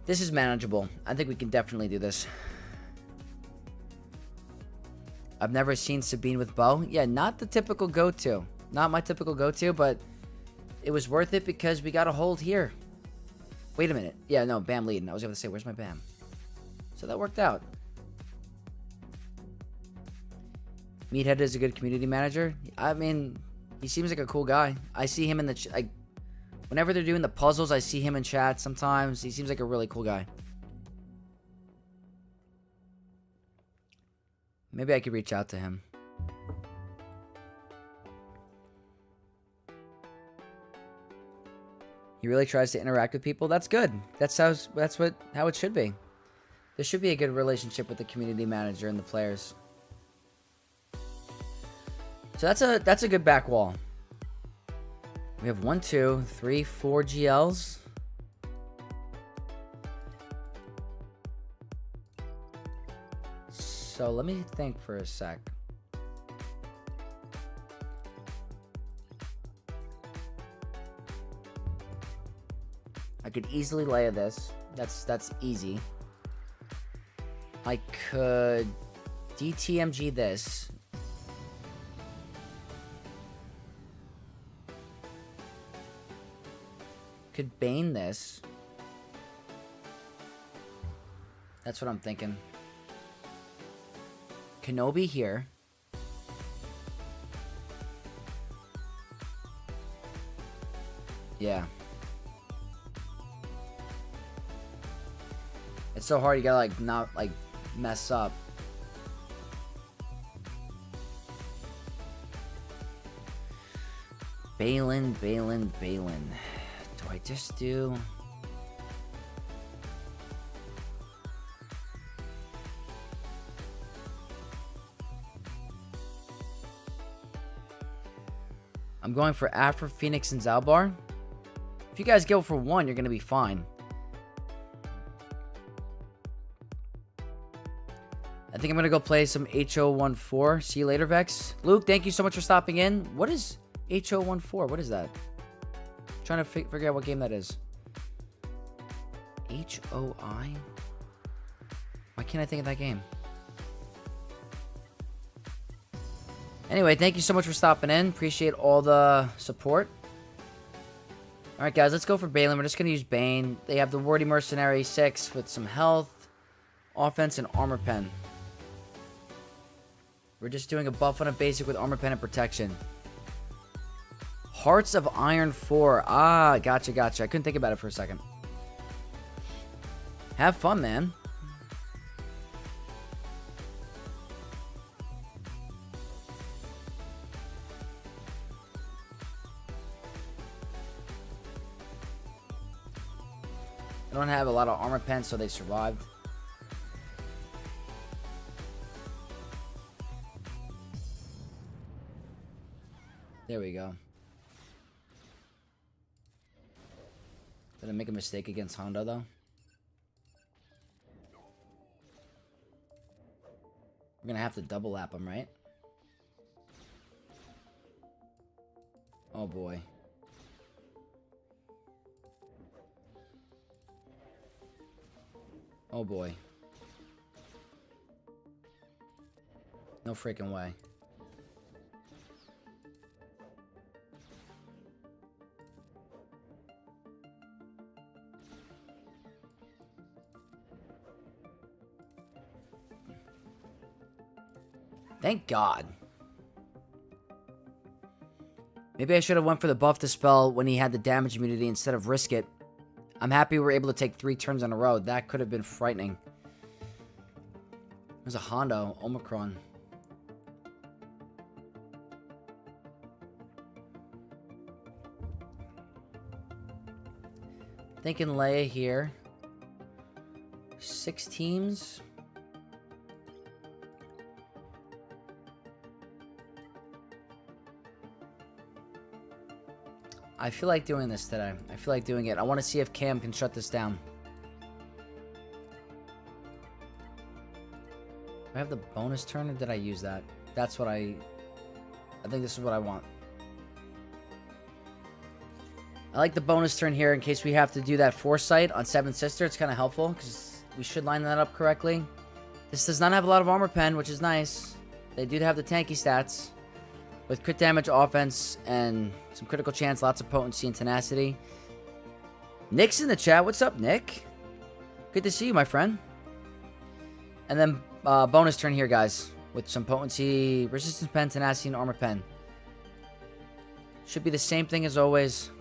This is manageable. I think we can definitely do this. I've never seen Sabine with bow. Yeah, not the typical go-to. Not my typical go-to, but it was worth it because we got a hold here. Wait a minute. Yeah, no, Bam leading. I was going to say, where's my Bam? So that worked out. Meathead is a good community manager. I mean, he seems like a cool guy. I see him in the... like, whenever they're doing the puzzles, I see him in chat sometimes. He seems like a really cool guy. Maybe I could reach out to him. He really tries to interact with people. That's good. How it should be. There should be a good relationship with the community manager and the players. So that's a good back wall. We have 1, 2, 3, 4 GLs. So let me think for a sec. I could easily Leia this. That's easy. I could DTMG this. Could Bane this. That's what I'm thinking. Kenobi here. Yeah. It's so hard, you gotta like not like mess up. Baylan. Do I just do... I'm going for Afro, Phoenix, and Zalbar. If you guys go for 1, you're going to be fine. I think I'm going to go play some HO14. See you later, Vex. Luke, thank you so much for stopping in. What is HO14? What is that? I'm trying to figure out what game that is. HOI? Why can't I think of that game? Anyway, thank you so much for stopping in. Appreciate all the support. Alright, guys, let's go for Baylan. We're just going to use Bane. They have the Wordy Mercenary 6 with some health. offense, and armor pen. We're just doing a buff on a basic with armor pen and protection. Hearts of Iron 4. Ah, gotcha. I couldn't think about it for a second. Have fun, man. I don't have a lot of armor pens, so they survived. There we go. Did I make a mistake against Honda, though? We're gonna have to double lap him, right? Oh boy. Oh boy. No freaking way. Thank God. Maybe I should have went for the buff dispel when he had the damage immunity instead of risk it. I'm happy we were able to take 3 turns in a row. That could have been frightening. There's a Hondo, Omicron. Thinking Leia here. 6 teams. I feel like doing this today. I feel like doing it. I want to see if Cam can shut this down. Do I have the bonus turn or did I use that? That's what I think this is what I want. I like the bonus turn here in case we have to do that foresight on Seven Sister. It's kind of helpful because we should line that up correctly. This does not have a lot of armor pen, which is nice. They do have the tanky stats. With crit damage, offense, and some critical chance, lots of potency and tenacity. Nick's in the chat. What's up, Nick? Good to see you, my friend. And then bonus turn here, guys. With some potency, resistance pen, tenacity, and armor pen. Should be the same thing as always.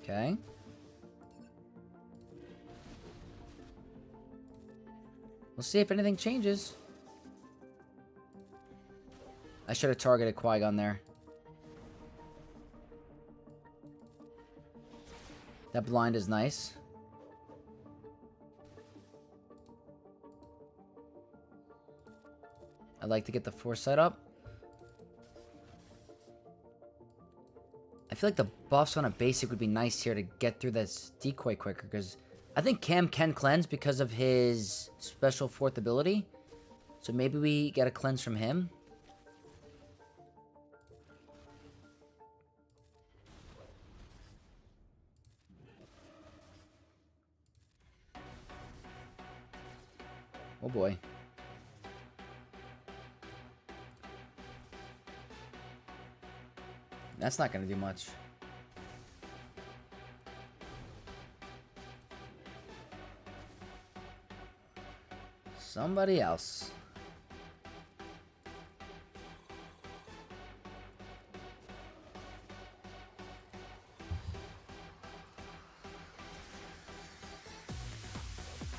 Okay. We'll see if anything changes. I should have targeted Qui-Gon there. That blind is nice. I'd like to get the foresight up. I feel like the buffs on a basic would be nice here to get through this decoy quicker, because I think Cam can cleanse because of his special 4th ability. So maybe we get a cleanse from him. Oh boy. That's not going to do much. Somebody else.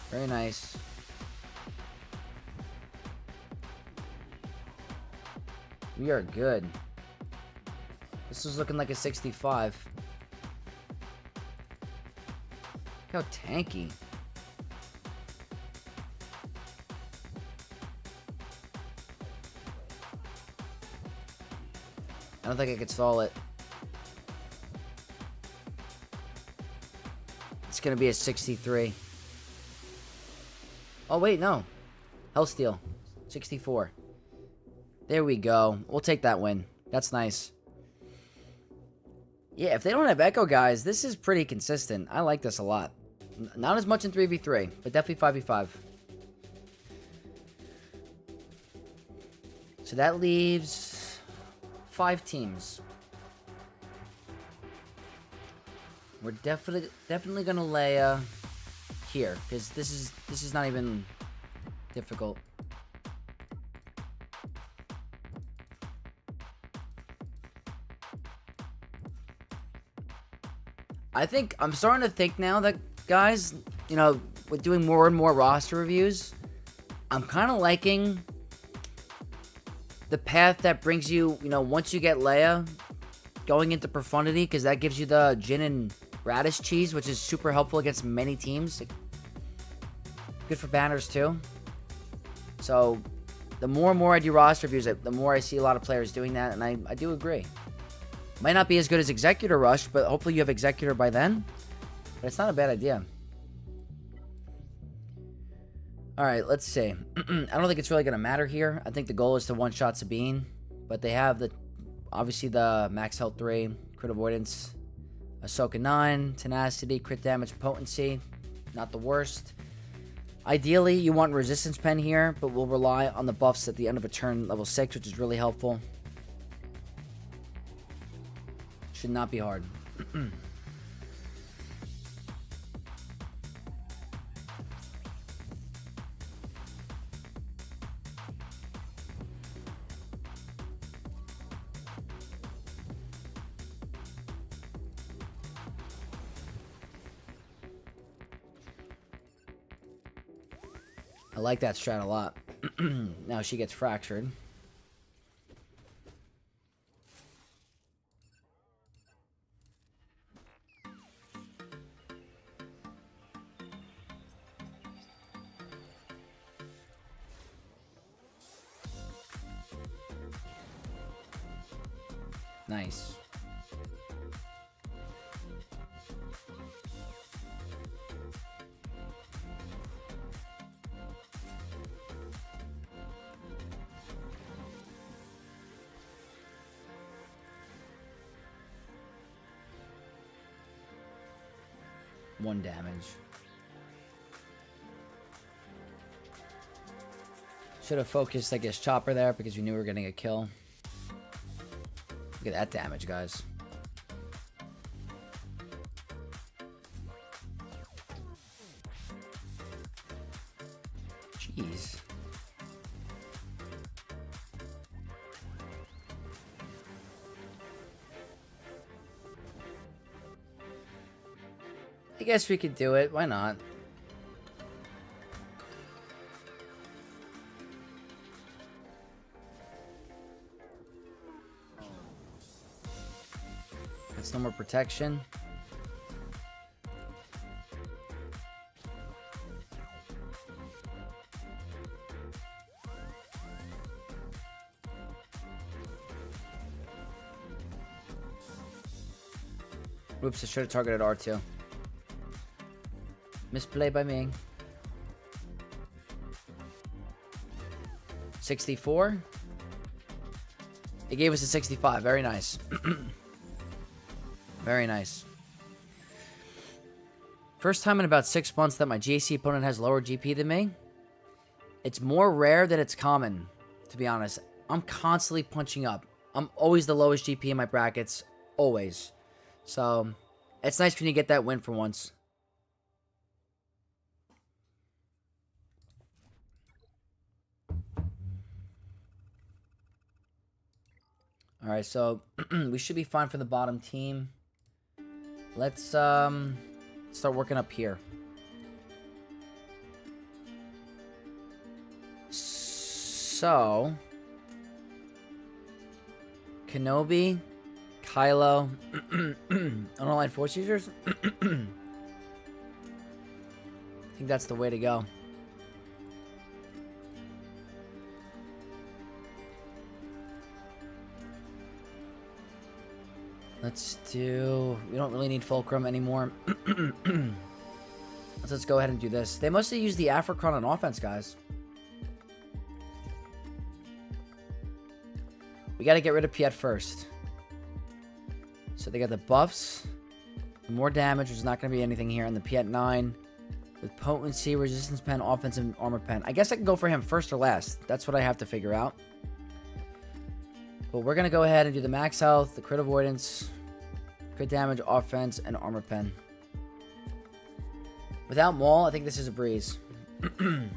Very nice. We are good. This is looking like a 65. Look how tanky. I don't think I could stall it. It's gonna be a 63. Oh wait, no. Hellsteel. 64. There we go. We'll take that win. That's nice. Yeah, if they don't have Echo, guys, this is pretty consistent. I like this a lot. Not as much in 3v3, but definitely 5v5. So that leaves 5 teams. We're definitely gonna Leia here, because this is not even difficult. I'm starting to think now that, guys, you know, with doing more and more roster reviews, I'm kind of liking the path that brings you, you know, once you get Leia, going into Profundity, because that gives you the Jin and Raddus cheese, which is super helpful against many teams. Good for banners, too. So, the more and more I do roster reviews, the more I see a lot of players doing that, and I do agree. Might not be as good as Executor Rush, but hopefully you have Executor by then. But it's not a bad idea. Alright, let's see. I don't think it's really going to matter here. I think the goal is to one-shot Sabine. But they have obviously the max health 3, crit avoidance, Ahsoka 9, tenacity, crit damage, potency. Not the worst. Ideally, you want resistance pen here, but we'll rely on the buffs at the end of a turn level 6, which is really helpful. Should not be hard. I like that strat a lot. Now she gets fractured. Nice. One damage. Should have focused, I guess, Chopper there because we knew we were getting a kill. Look at that damage, guys. Jeez. I guess we could do it. Why not? That's no more protection. Oops, I should have targeted R2. Misplay by me. 64. It gave us a 65. Very nice. Very nice. First time in about 6 months that my GAC opponent has lower GP than me. It's more rare than it's common, to be honest. I'm constantly punching up. I'm always the lowest GP in my brackets. Always. So, it's nice when you get that win for once. Alright, so we should be fine for the bottom team. Let's start working up here. So, Kenobi, Kylo, unaligned force users. I think that's the way to go. Let's do... We don't really need Fulcrum anymore. Let's go ahead and do this. They mostly use the Africron on offense, guys. We got to get rid of Piet first. So they got the buffs. More damage, which is not going to be anything here. And the Piet 9 with potency, resistance pen, offense, and armor pen. I guess I can go for him first or last. That's what I have to figure out. But we're going to go ahead and do the max health, the crit avoidance, Crit damage, offense, and armor pen. Without Maul, I think this is a breeze. Do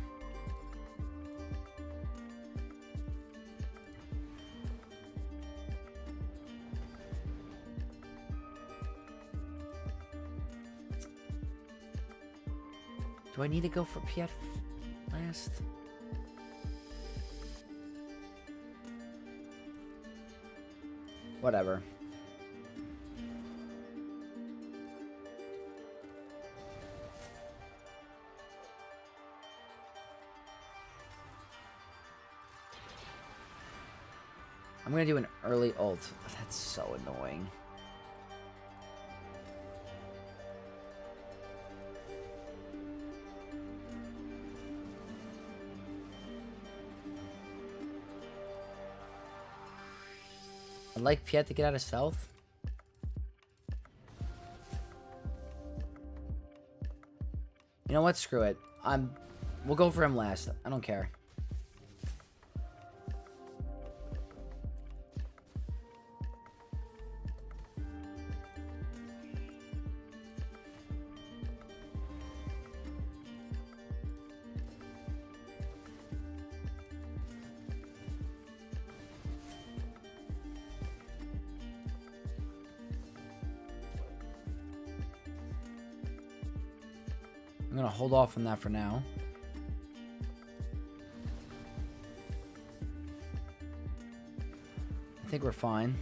I need to go for Piet last? Whatever. I'm gonna do an early ult. That's so annoying. I'd like Piet to get out of stealth. You know what? Screw it. We'll go for him last. I don't care. I'm gonna hold off on that for now. I think we're fine.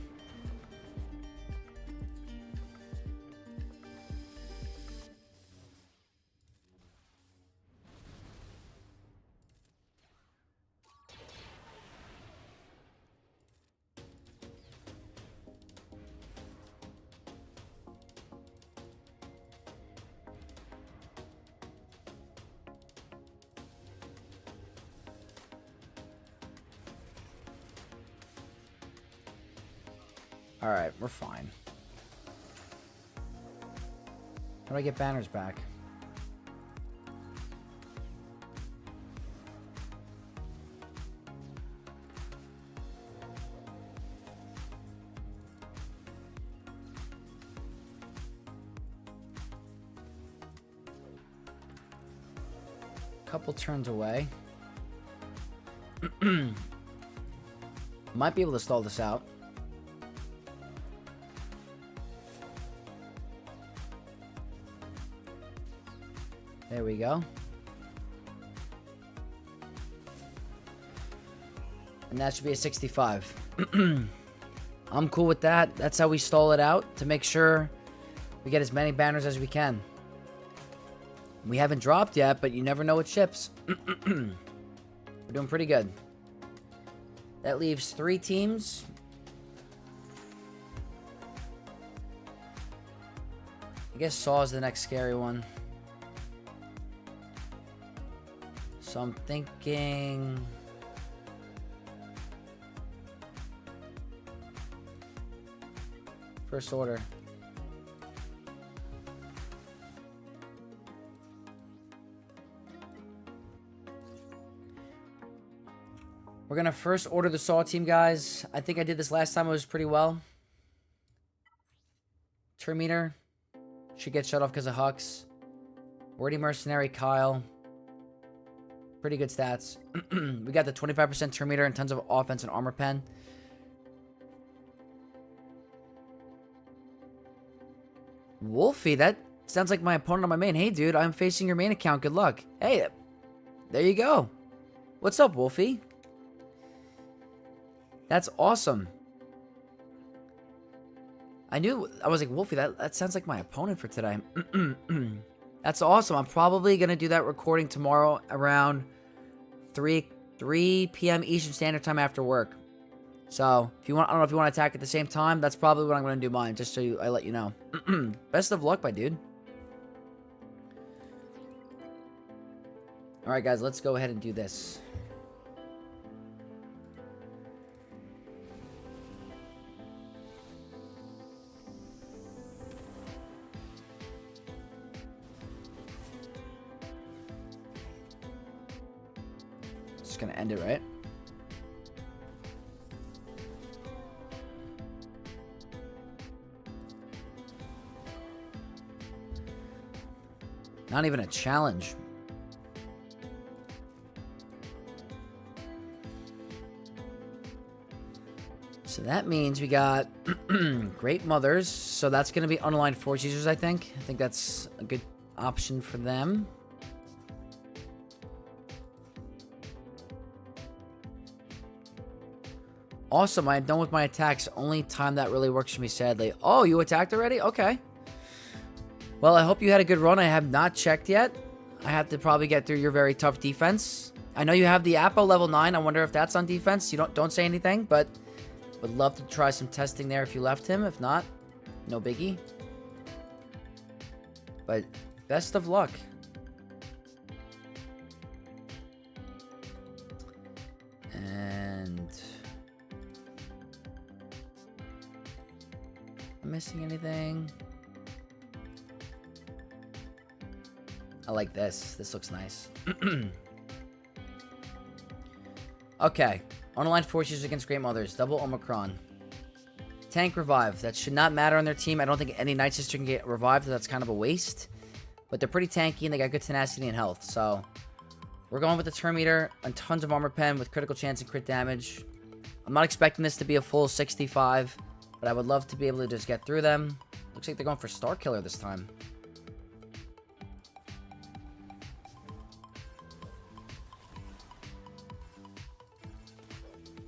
Alright, we're fine. How do I get banners back? Couple turns away. Might be able to stall this out. There we go. And that should be a 65. I'm cool with that. That's how we stall it out, to make sure we get as many banners as we can. We haven't dropped yet, but you never know what ships. We're doing pretty good. That leaves 3 teams. I guess Saw is the next scary one. So I'm thinking... First Order. We're gonna First Order the Saw team, guys. I think I did this last time. It was pretty well. Terminator should get shut off because of Hux. Wordy Mercenary, Kyle. Pretty good stats. We got the 25% Terminator and tons of offense and armor pen. Wolfie, that sounds like my opponent on my main. Hey, dude, I'm facing your main account. Good luck. Hey, there you go. What's up, Wolfie? That's awesome. I was like, Wolfie, that sounds like my opponent for today. That's awesome. I'm probably going to do that recording tomorrow around 3 p.m. Eastern Standard Time after work. So, if you want, I don't know if you want to attack at the same time. That's probably what I'm going to do mine, just so I let you know. Best of luck, my dude. Alright, guys, let's go ahead and do this. Just gonna end it, right? Not even a challenge. So that means we got Great Mothers. So that's going to be unaligned Force users, I think. I think that's a good option for them. Awesome, I'm done with my attacks. Only time that really works for me, sadly. Oh, you attacked already? Okay. Well, I hope you had a good run. I have not checked yet. I have to probably get through your very tough defense. I know you have the Apo level 9. I wonder if that's on defense. You don't say anything, but would love to try some testing there if you left him. If not, no biggie. But best of luck. And am I missing anything? I like this. This looks nice. Okay. Unaligned forces against Great Mothers. Double Omicron. Tank revive. That should not matter on their team. I don't think any Night Sister can get revived. So that's kind of a waste. But they're pretty tanky and they got good tenacity and health. So we're going with the Term Eater and tons of armor pen with critical chance and crit damage. I'm not expecting this to be a full 65. But I would love to be able to just get through them. Looks like they're going for Star Killer this time.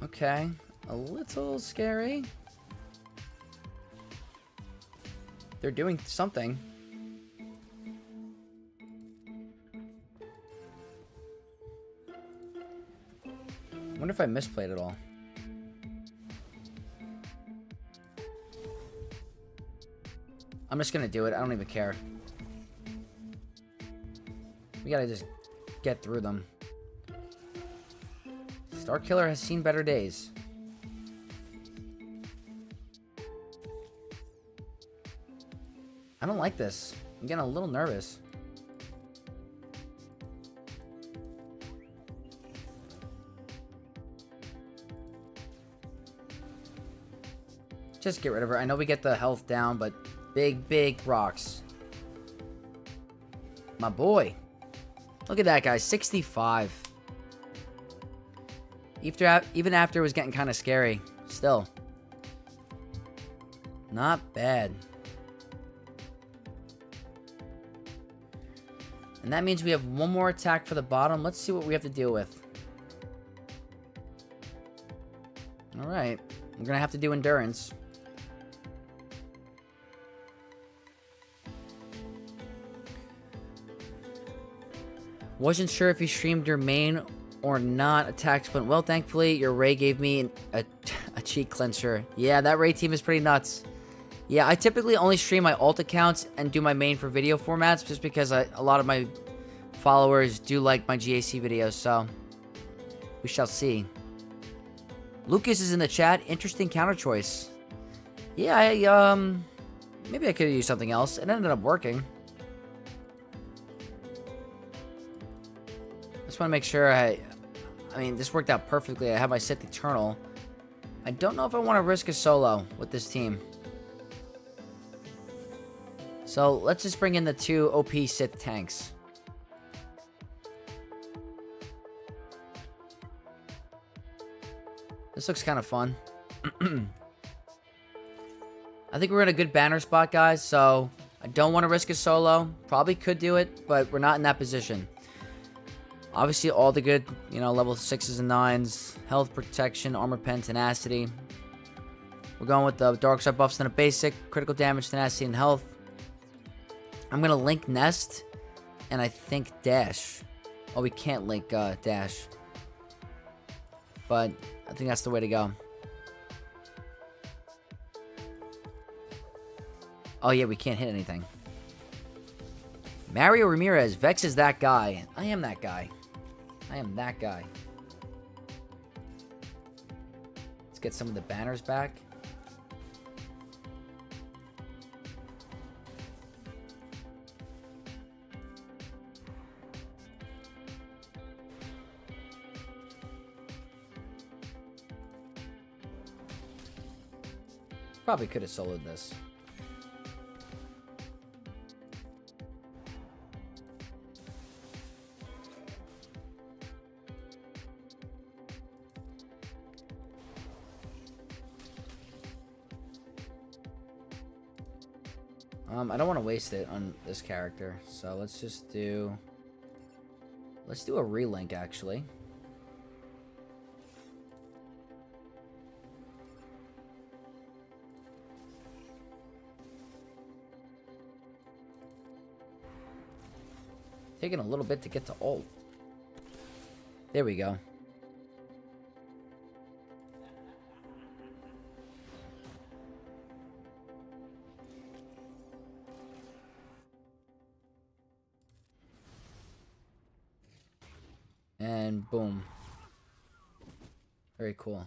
Okay, a little scary. They're doing something. I wonder if I misplayed it all. I'm just gonna do it. I don't even care. We gotta just get through them. Star Killer has seen better days. I don't like this. I'm getting a little nervous. Just get rid of her. I know we get the health down, but big rocks. My boy. Look at that guy. 65. Even after it was getting kind of scary. Still. Not bad. And that means we have one more attack for the bottom. Let's see what we have to deal with. Alright. We're going to have to do endurance. Wasn't sure if you streamed your main or not. Attacks went well, thankfully. Your Ray gave me a cheek clencher. Yeah, that Ray team is pretty nuts. Yeah, I typically only stream my alt accounts and do my main for video formats just because a lot of my followers do like my GAC videos, so we shall see. Lucas is in the chat. Interesting counter choice. Yeah, maybe I could have used something else. It ended up working. Just want to make sure I mean, this worked out perfectly. I have my Sith Eternal. I don't know if I want to risk a solo with this team. So, let's just bring in the two OP Sith tanks. This looks kind of fun. I think we're in a good banner spot, guys, so I don't want to risk a solo. Probably could do it, but we're not in that position. Obviously, all the good, level 6s and 9s. Health, protection, armor pen, tenacity. We're going with the dark side buffs and a basic. Critical damage, tenacity, and health. I'm going to link Nest. And I think Dash. Oh, we can't link Dash. But I think that's the way to go. Oh, yeah, we can't hit anything. Mario Ramirez. Vex is that guy. I am that guy. I am that guy. Let's get some of the banners back. Probably could have soloed this. I don't want to waste it on this character, so let's just do... Let's do a relink, actually. Taking a little bit to get to ult. There we go. And boom. Very cool.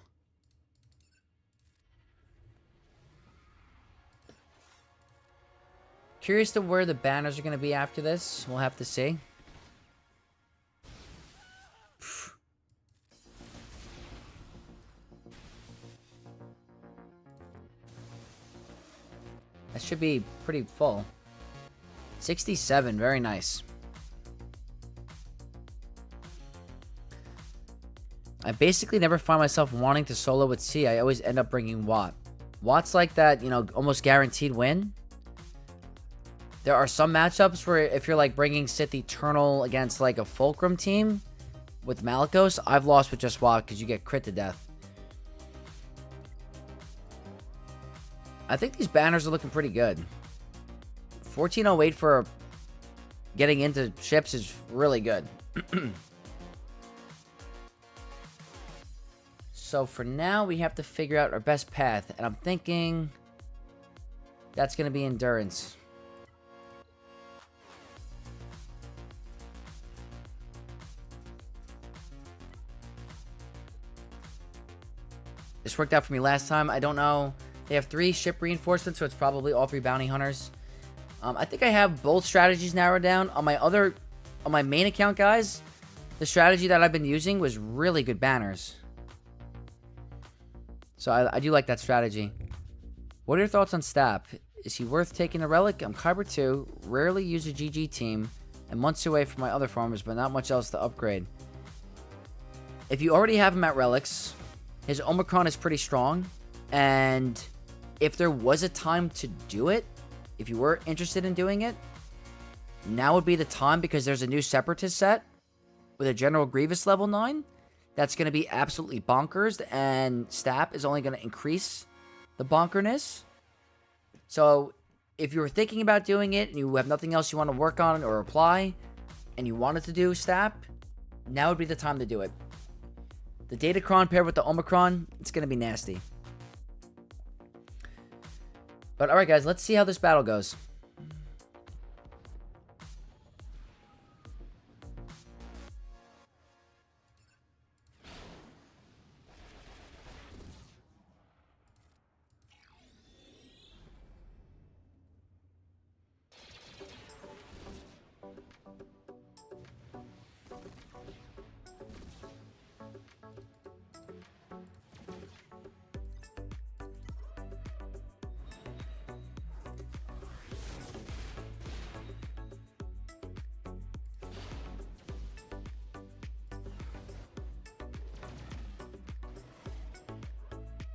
Curious to where the banners are going to be after this. We'll have to see. That should be pretty full. 67, very nice. I basically never find myself wanting to solo with C. I always end up bringing Watt. Watt's like that, you know, almost guaranteed win. There are some matchups where if you're like bringing Sith Eternal against like a Fulcrum team with Malicos, I've lost with just Watt because you get crit to death. I think these banners are looking pretty good. 1408 for getting into ships is really good. So for now, we have to figure out our best path. And I'm thinking that's going to be Endurance. This worked out for me last time. I don't know. They have 3 ship reinforcements, so it's probably all 3 bounty hunters. I think I have both strategies narrowed down. On my main account, guys, the strategy that I've been using was really good banners. So I do like that strategy. What are your thoughts on Stap? Is he worth taking a relic? I'm Kyber 2, rarely use a GG team, and months away from my other farmers, but not much else to upgrade. If you already have him at relics, his Omicron is pretty strong, and if there was a time to do it, if you were interested in doing it, now would be the time because there's a new Separatist set with a General Grievous level 9. That's going to be absolutely bonkers, and Stap is only going to increase the bonkerness. So, if you were thinking about doing it, and you have nothing else you want to work on or apply, and you wanted to do Stap, now would be the time to do it. The Datacron paired with the Omicron, it's going to be nasty. But alright guys, let's see how this battle goes.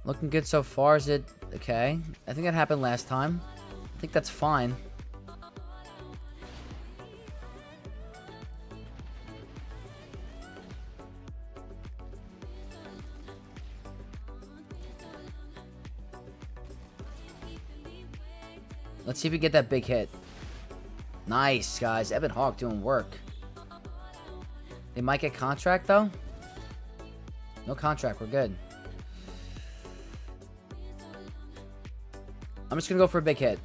Looking good so far. Is it okay? I think that happened last time. I think that's fine. Let's see if we get that big hit. Nice, guys. Ebon Hawk doing work. They might get contract, though. No contract. We're good. I'm just going to go for a big hit.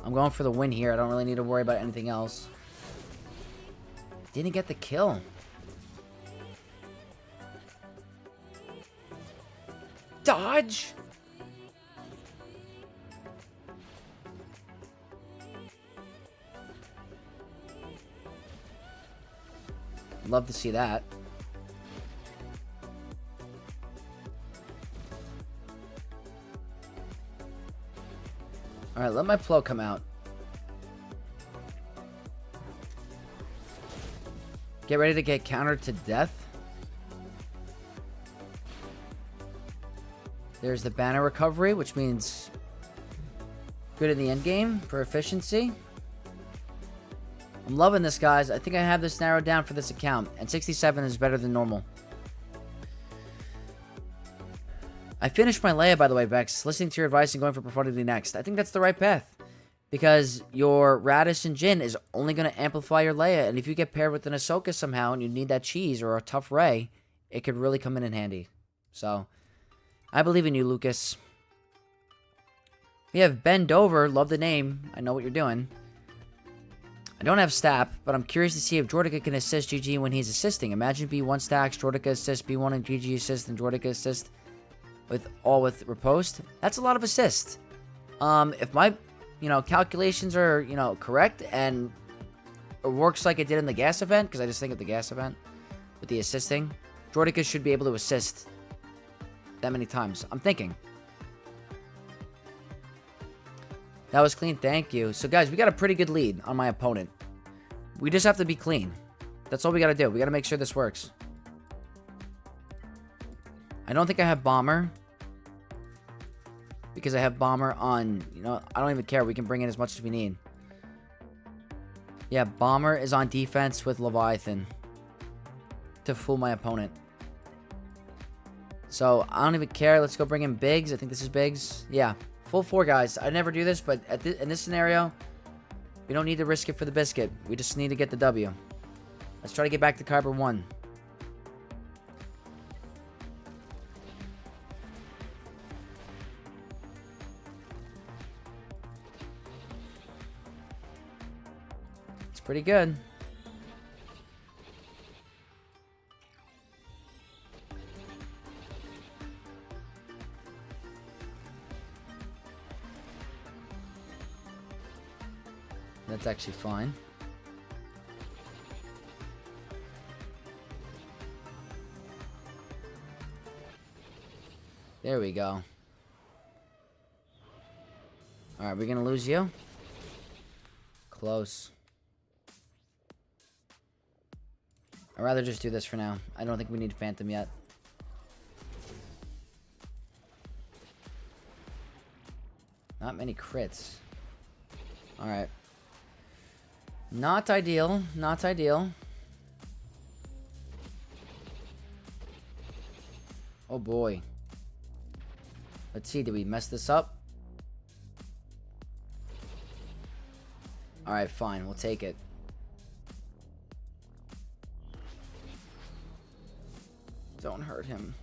I'm going for the win here. I don't really need to worry about anything else. Didn't get the kill. Dodge! Love to see that. Alright, let my flow come out. Get ready to get countered to death. There's the banner recovery, which means good in the end game for efficiency. I'm loving this, guys. I think I have this narrowed down for this account, and 67 is better than normal. I finished my Leia, by the way, Vex, listening to your advice and going for Profundity next. I think that's the right path, because your Raddus and Jin is only going to amplify your Leia, and if you get paired with an Ahsoka somehow and you need that cheese or a tough Rey, it could really come in handy. So, I believe in you, Lucas. We have Ben Dover. Love the name. I know what you're doing. I don't have Stap, but I'm curious to see if Jordica can assist GG when he's assisting. Imagine B1 stacks, Jordica assist, B1 and GG assist, and Jordica assist with riposte. That's a lot of assist. If my, calculations are, correct and it works like it did in the gas event, because I just think of the gas event with the assisting, Jordica should be able to assist that many times. I'm thinking. That was clean. Thank you. So, guys, we got a pretty good lead on my opponent. We just have to be clean. That's all we got to do. We got to make sure this works. I don't think I have Bomber. Because I have Bomber on, I don't even care. We can bring in as much as we need. Yeah, Bomber is on defense with Leviathan. To fool my opponent. So, I don't even care. Let's go bring in Biggs. I think this is Biggs. Yeah. Full 4, guys. I never do this, but in this scenario, we don't need to risk it for the biscuit. We just need to get the W. Let's try to get back to Kyber 1. It's pretty good. That's actually fine. There we go. Alright, we're gonna lose you. Close. I'd rather just do this for now. I don't think we need Phantom yet. Not many crits. Alright. Not ideal. Not ideal. Oh boy. Let's see. Did we mess this up? Alright, fine. We'll take it. Don't hurt him.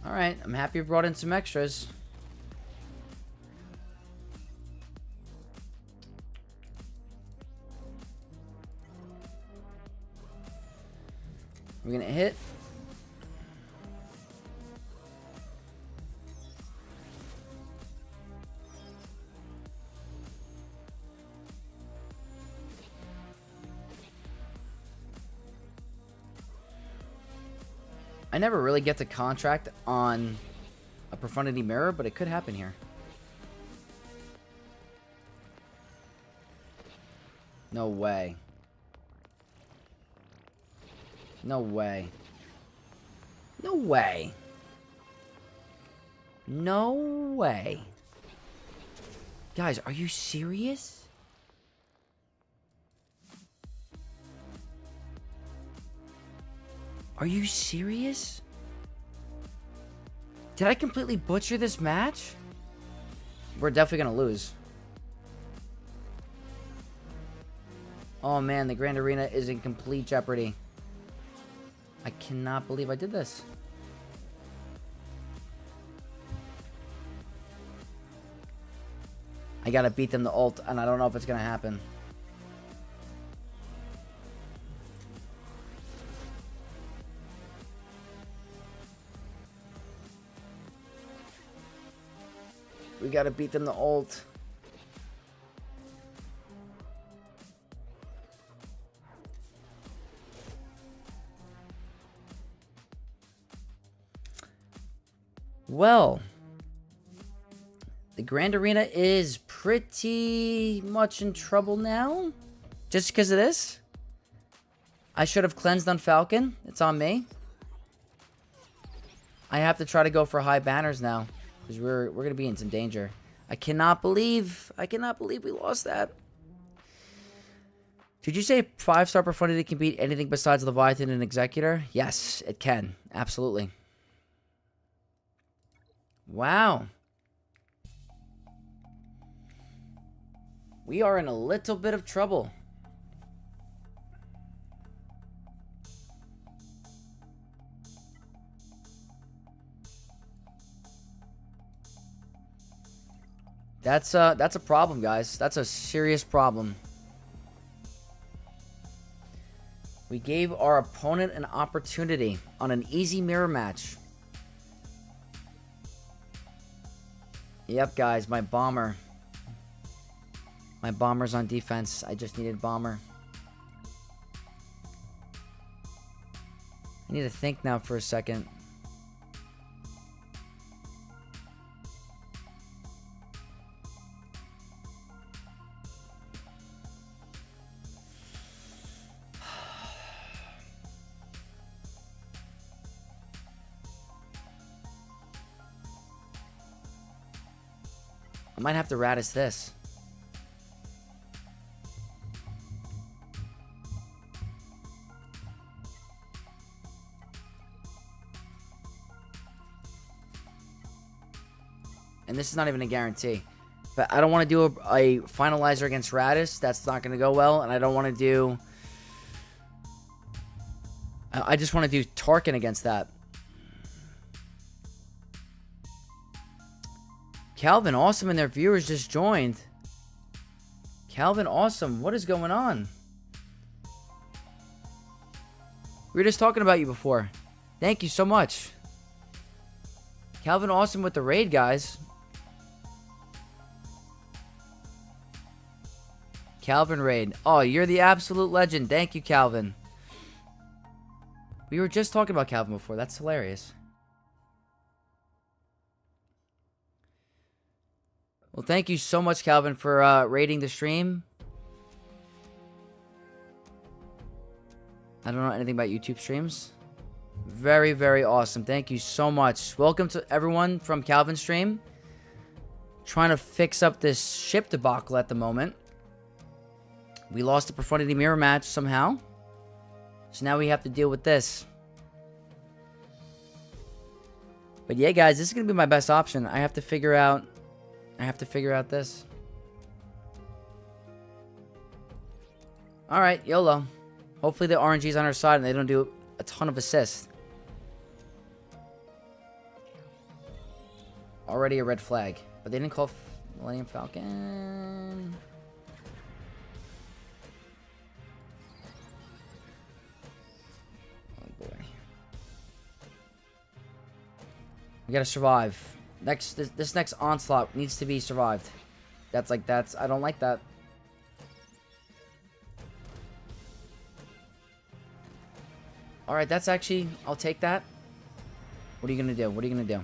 Alright. I'm happy we brought in some extras. We're gonna hit. I never really get to contract on a Profundity mirror, but it could happen here. No way. No way. No way. No way. Guys, are you serious? Are you serious? Did I completely butcher this match? We're definitely gonna lose. Oh man, the Grand Arena is in complete jeopardy. I cannot believe I did this. I gotta beat them to ult, and I don't know if it's gonna happen. We gotta beat them to ult. Well, the Grand Arena is pretty much in trouble now. Just because of this. I should have cleansed on Falcon. It's on me. I have to try to go for high banners now. Because we're going to be in some danger. I cannot believe we lost that. Did you say 5-star Profundity can beat anything besides Leviathan and Executor? Yes, it can. Absolutely. Wow. We are in a little bit of trouble. That's a problem, guys. That's a serious problem. We gave our opponent an opportunity on an easy mirror match. Yep, guys, my bomber. My bomber's on defense. I just needed bomber. I need to think now for a second. I might have to Raddus this. And this is not even a guarantee. But I don't want to do a finalizer against Raddus. That's not going to go well. And I don't want to do... I just want to do Tarkin against that. Calvin Awesome and their viewers just joined. Calvin Awesome, what is going on? We were just talking about you before. Thank you so much. Calvin Awesome with the raid, guys. Calvin raid. Oh, you're the absolute legend. Thank you, Calvin. We were just talking about Calvin before. That's hilarious. Well, thank you so much, Calvin, for raiding the stream. I don't know anything about YouTube streams. Very, very awesome. Thank you so much. Welcome to everyone from Calvin's stream. Trying to fix up this ship debacle at the moment. We lost the Profundity mirror match somehow. So now we have to deal with this. But yeah, guys, this is going to be my best option. I have to figure out this. Alright, YOLO. Hopefully the RNG's on our side and they don't do a ton of assists. Already a red flag. But they didn't call Millennium Falcon. Oh boy. We gotta survive. This next onslaught needs to be survived. I don't like that. Alright, that's actually, I'll take that. What are you gonna do? What are you gonna do?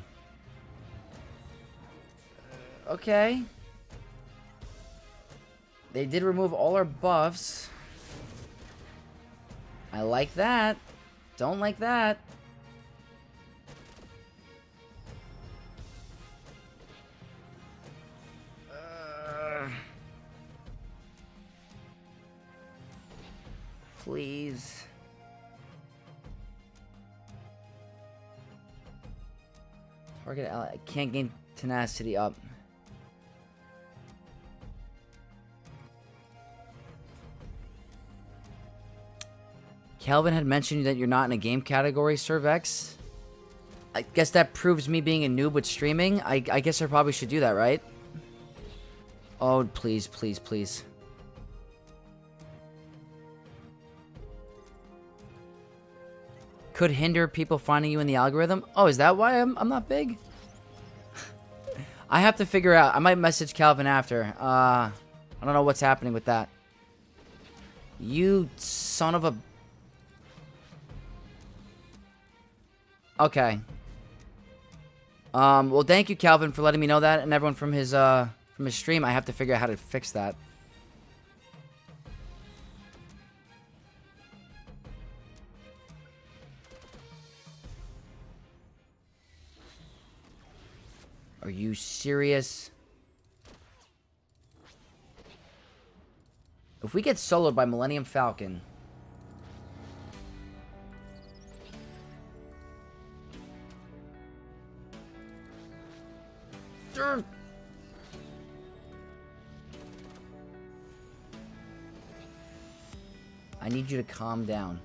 Okay. They did remove all our buffs. I like that. Don't like that. Please. Target ally. I can't gain tenacity up. Calvin had mentioned that you're not in a game category, ServX. I guess that proves me being a noob with streaming. I guess I probably should do that, right? Oh, please, please, please. Could hinder people finding you in the algorithm? Oh, is that why I'm not big? I have to figure out. I might message Calvin after. I don't know what's happening with that. You son of a... Okay. Well, thank you, Calvin, for letting me know that, and everyone from his stream. I have to figure out how to fix that. Are you serious? If we get soloed by Millennium Falcon... I need you to calm down.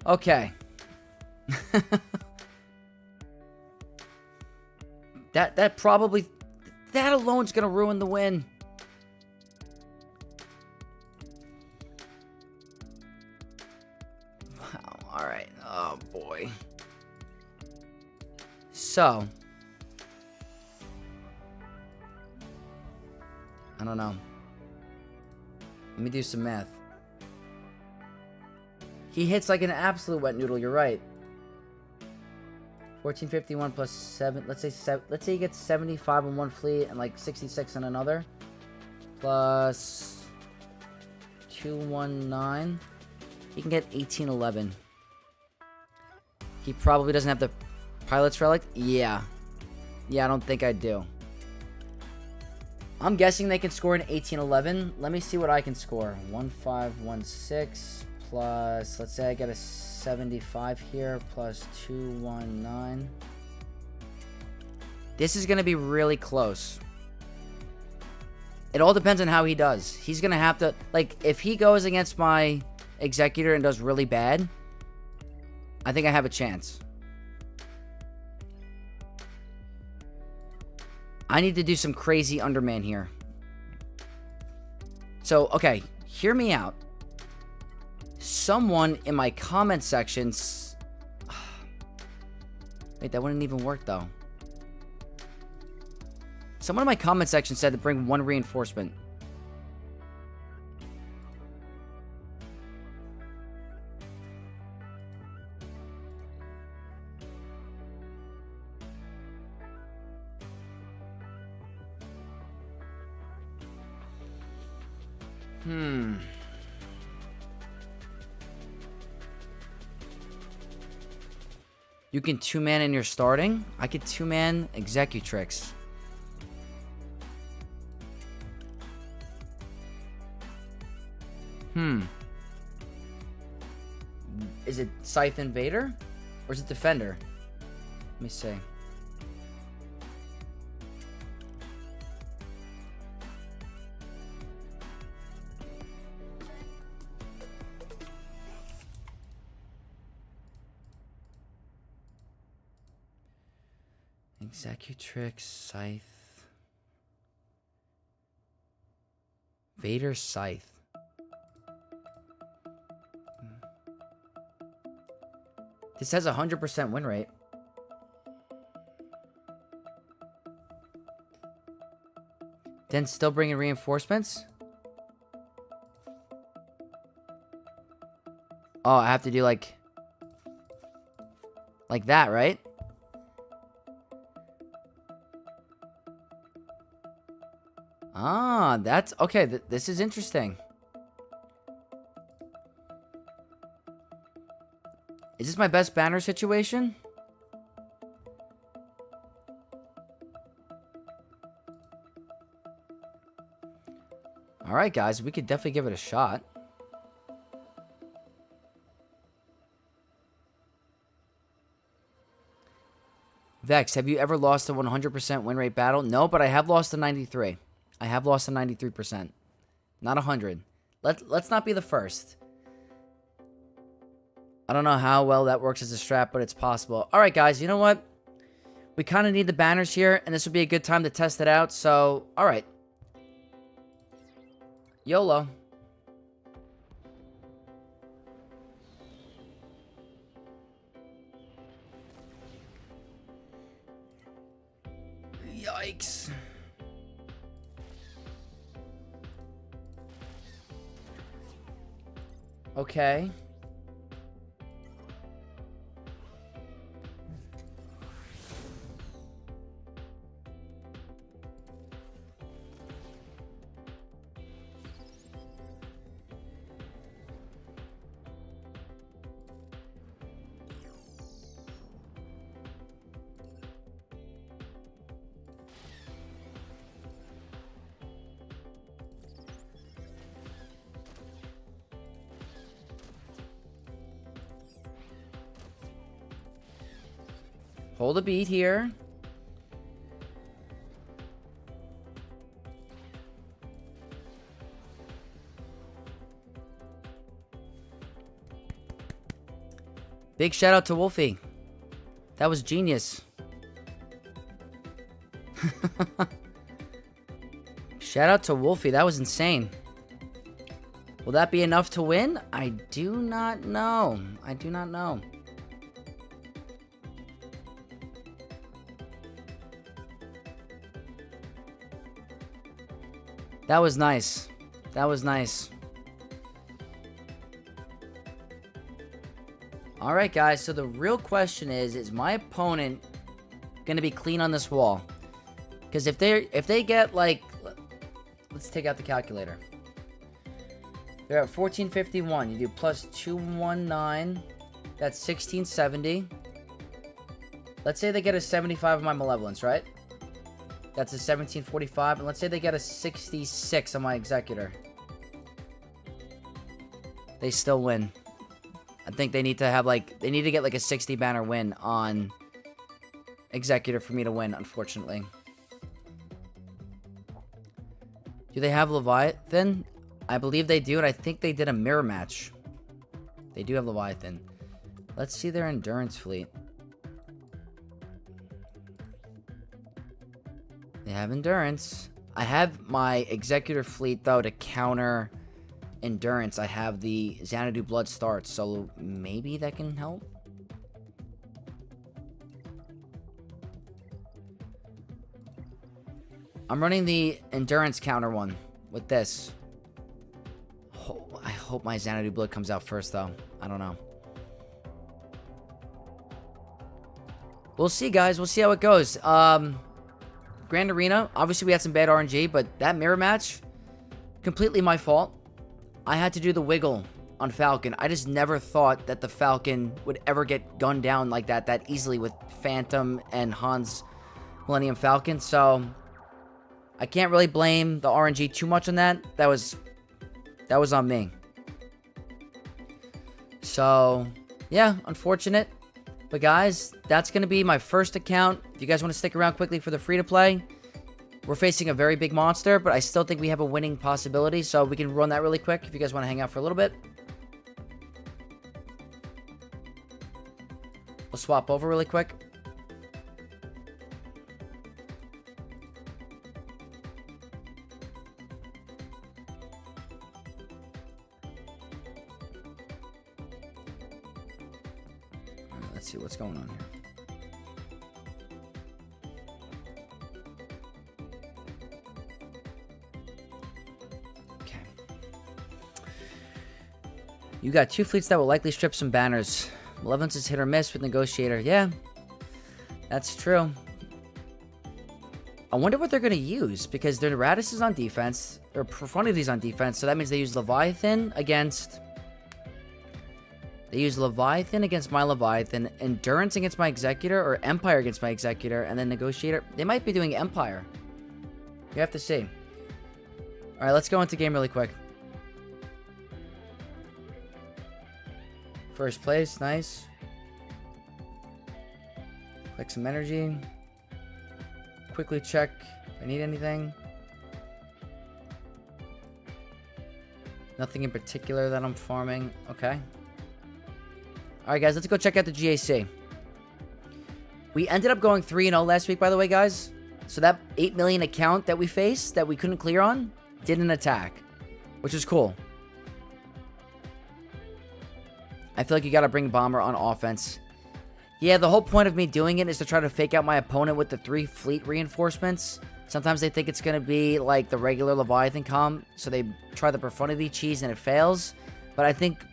Okay. That probably... That alone's gonna ruin the win. Wow, alright. Oh, boy. So... I don't know. Let me do some math. He hits like an absolute wet noodle, you're right. 1451 plus 7, let's say he gets 75 on one fleet and like 66 on another. Plus 219. He can get 1811. He probably doesn't have the pilot's relic. Yeah. Yeah, I don't think I do. I'm guessing they can score an 1811. Let me see what I can score. 1516 plus, let's say I get a 75 here, plus 219. This is going to be really close. It all depends on how he does. He's going to have to, like, if he goes against my Executor and does really bad, I think I have a chance. I need to do some crazy underman here. So, okay, hear me out. Someone in my comment sections... Wait, that wouldn't even work, though. Someone in my comment section said to bring one reinforcement. You can two-man in your starting? I could two-man Executrix. Is it Scythe and Vader? Or is it Defender? Let me see. Executrix, Scythe. Vader, Scythe. This has a 100% win rate. Then still bringing reinforcements? Oh, I have to do like that, right? Ah, that's... Okay, this is interesting. Is this my best banner situation? Alright, guys, we could definitely give it a shot. Vex, have you ever lost a 100% win rate battle? No, but I have lost a 93. I have lost a 93%. Not 100. Let's not be the first. I don't know how well that works as a strat, but it's possible. Alright, guys, you know what? We kind of need the banners here, and this would be a good time to test it out. So, alright. YOLO. Yikes. Okay. Hold a beat here. Big shout out to Wolfie. That was genius. Shout out to Wolfie. That was insane. Will that be enough to win? I do not know. I do not know. That was nice. That was nice. Alright guys, so the real question is my opponent gonna be clean on this wall? Because if they get like, let's take out the calculator. They're at 1451. You do plus 219. That's 1670. Let's say they get a 75 of my malevolence, right? That's a 1745. And let's say they get a 66 on my Executor. They still win. I think they need to have like, they need to get like a 60 banner win on Executor for me to win, unfortunately. Do they have Leviathan? I believe they do, and I think they did a mirror match. They do have Leviathan. Let's see their endurance fleet. They have endurance. I have my Executor fleet, though, to counter endurance. I have the Xanadu Blood Starts, so maybe that can help. I'm running the endurance counter one with this. I hope my Xanadu Blood comes out first, though. I don't know. We'll see, guys. We'll see how it goes. Grand Arena. Obviously, we had some bad RNG, but that mirror match, completely my fault. I had to do the wiggle on Falcon. I just never thought that the Falcon would ever get gunned down like that easily with Phantom and Han's Millennium Falcon. So I can't really blame the RNG too much on that. That was on me. So, yeah, unfortunate. But guys, that's going to be my first account. If you guys want to stick around quickly for the free-to-play, we're facing a very big monster, but I still think we have a winning possibility, so we can run that really quick if you guys want to hang out for a little bit. We'll swap over really quick. Let's see what's going on here. Okay. You got two fleets that will likely strip some banners. Malevolence is hit or miss with Negotiator. Yeah, that's true. I wonder what they're going to use, because their Raddus is on defense, their Profundity is on defense, so that means they use Leviathan against... They use Leviathan against my Leviathan, Endurance against my Executor, or Empire against my Executor, and then Negotiator. They might be doing Empire. You have to see. Alright, let's go into game really quick. First place, nice. Click some energy. Quickly check if I need anything. Nothing in particular that I'm farming. Okay. Alright guys, let's go check out the GAC. We ended up going 3-0 last week, by the way, guys. So that 8 million account that we faced, that we couldn't clear on, didn't attack. Which is cool. I feel like you gotta bring Bomber on offense. Yeah, the whole point of me doing it is to try to fake out my opponent with the 3 fleet reinforcements. Sometimes they think it's gonna be like the regular Leviathan comp, so they try the Profundity cheese and it fails. But I think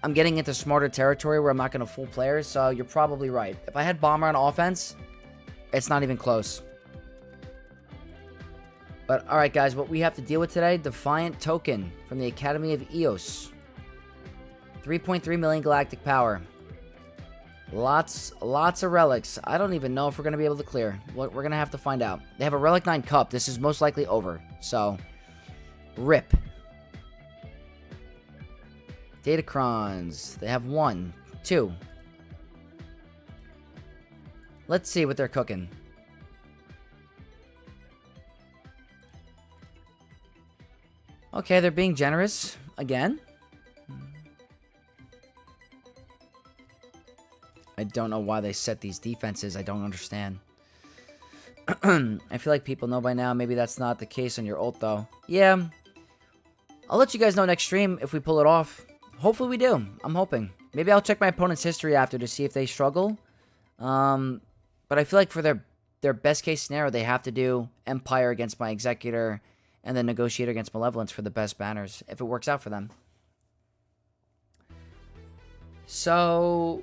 I'm getting into smarter territory where I'm not going to fool players, so you're probably right. If I had Bomber on offense, it's not even close. But, alright guys, what we have to deal with today, Defiant Token from the Academy of Eos. 3.3 million galactic power. Lots of relics. I don't even know if we're going to be able to clear. We're going to have to find out. They have a Relic 9 Cup. This is most likely over, so rip. Datacrons. They have 1, 2. Let's see what they're cooking. Okay, they're being generous again. I don't know why they set these defenses. I don't understand. I feel like people know by now. Maybe that's not the case on your ult, though. Yeah. I'll let you guys know next stream if we pull it off. Hopefully we do. I'm hoping. Maybe I'll check my opponent's history after to see if they struggle. But I feel like for their best case scenario, they have to do Empire against my Executor and then Negotiator against Malevolence for the best banners, if it works out for them. So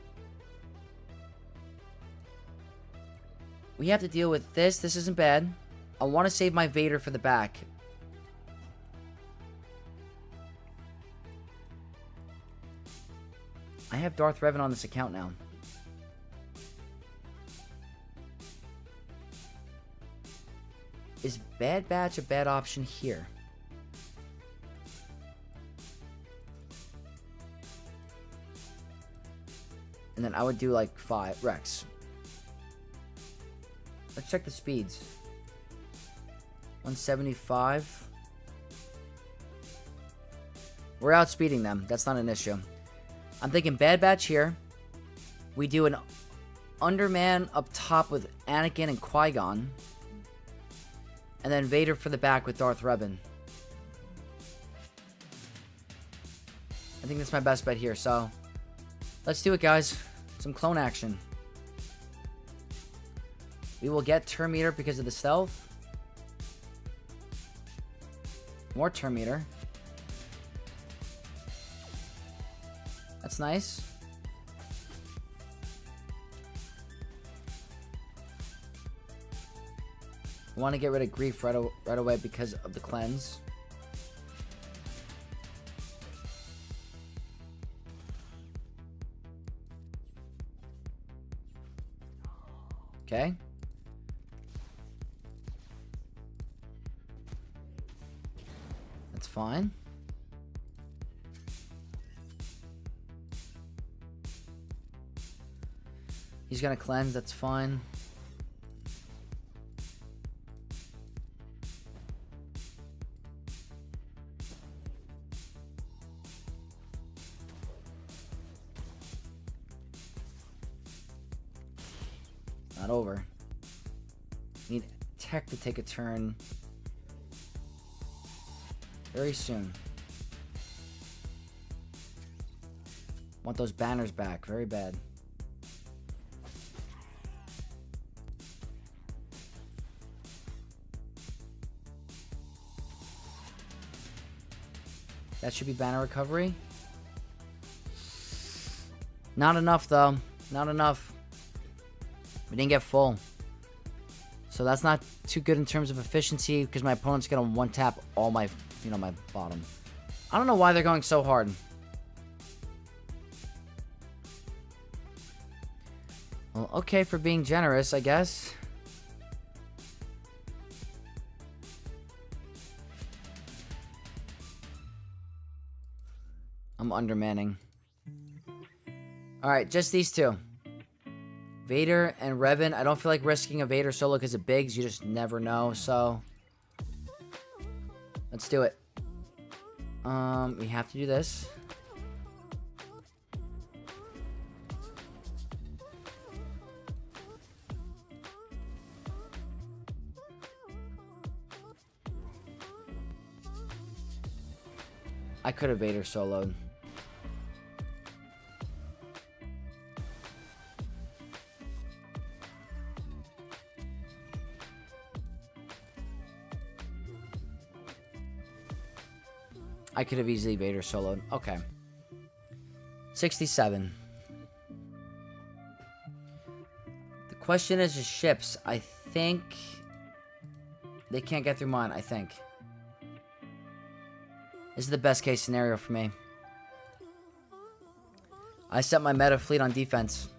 we have to deal with this. This isn't bad. I want to save my Vader for the back. I have Darth Revan on this account now. Is Bad Batch a bad option here? And then I would do like 5 Rex. Let's check the speeds. 175. We're outspeeding them. That's not an issue. I'm thinking Bad Batch here. We do an Underman up top with Anakin and Qui-Gon. And then Vader for the back with Darth Revan. I think that's my best bet here, so let's do it, guys. Some clone action. We will get turn meter because of the stealth. More turn meter. That's nice. I want to get rid of Grief right away because of the cleanse. Okay. That's fine. He's gonna cleanse, that's fine. Not over. Need Tech to take a turn very soon. Want those banners back. Very bad. That should be banner recovery. Not enough, though. Not enough. We didn't get full. So that's not too good in terms of efficiency because my opponent's going to one-tap all my, my bottom. I don't know why they're going so hard. Well, okay for being generous, I guess. I'm undermanning. Alright, just these two. Vader and Revan. I don't feel like risking a Vader solo because of bigs. You just never know, so let's do it. We have to do this. I could have Vader soloed. I could have easily Vader soloed. Okay. 67. The question is just ships. I think they can't get through mine, I think. This is the best case scenario for me. I set my meta fleet on defense.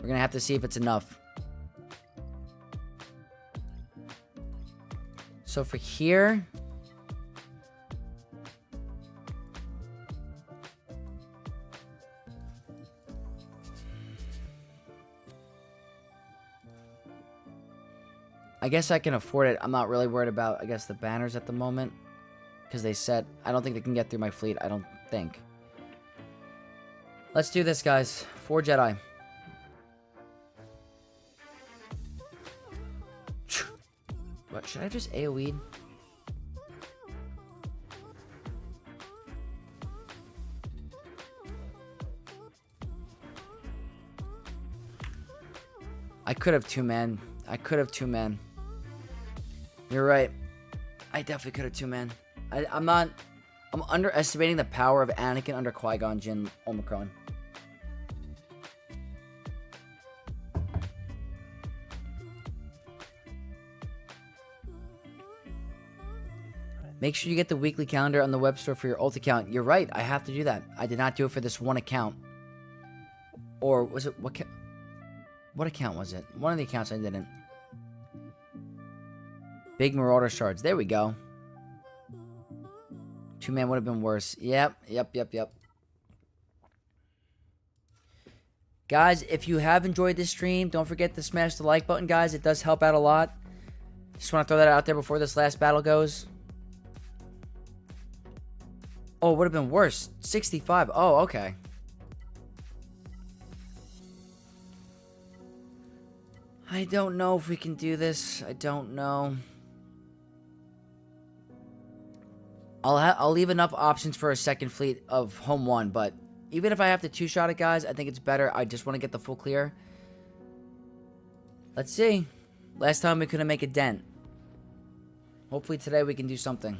We're gonna have to see if it's enough. So for here, I guess I can afford it. I'm not really worried about, I guess, the banners at the moment. Because they said, I don't think they can get through my fleet. I don't think. Let's do this, guys. 4 Jedi. What, should I just AoE'd? I could have 2-man. I could have 2-man. You're right. I definitely could have 2-man. I'm underestimating the power of Anakin under Qui-Gon Jinn Omicron. Make sure you get the weekly calendar on the web store for your ult account. You're right. I have to do that. I did not do it for this one account. Or was it... What account was it? One of the accounts I didn't. Big Marauder shards. There we go. 2-man would have been worse. Yep. Guys, if you have enjoyed this stream, don't forget to smash the like button, guys. It does help out a lot. Just want to throw that out there before this last battle goes. Oh, it would have been worse. 65. Oh, okay. I don't know if we can do this. I don't know. I'll leave enough options for a second fleet of home 1, but even if I have to 2-shot it, guys, I think it's better. I just want to get the full clear. Let's see. Last time we couldn't make a dent. Hopefully today we can do something.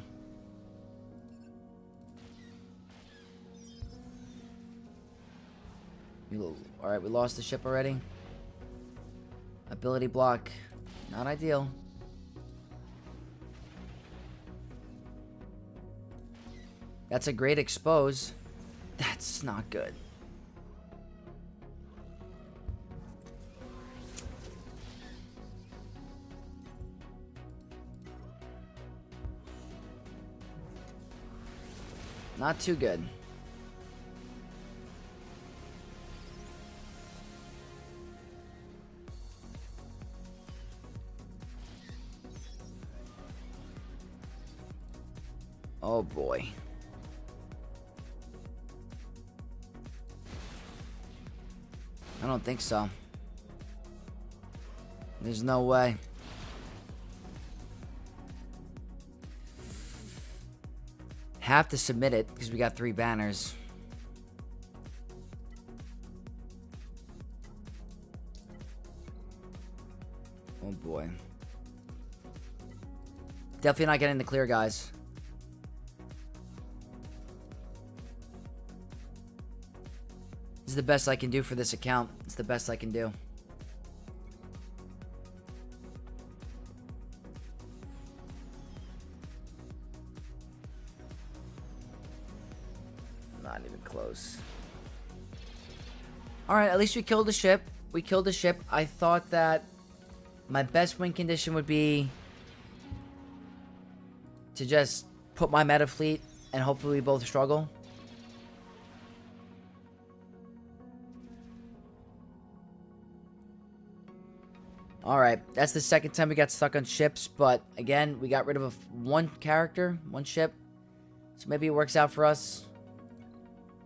Alright, we lost the ship already. Ability block. Not ideal. That's a great expose. That's not good. Not too good. Oh boy. I don't think so. There's no way. Have to submit it because we got 3 banners. Oh boy. Definitely not getting the clear, guys. This is the best I can do for this account. It's the best I can do. Not even close. Alright, at least we killed the ship. We killed the ship. I thought that my best win condition would be to just put my meta fleet and hopefully we both struggle. Alright, that's the second time we got stuck on ships, but again, we got rid of one character, one ship. So maybe it works out for us.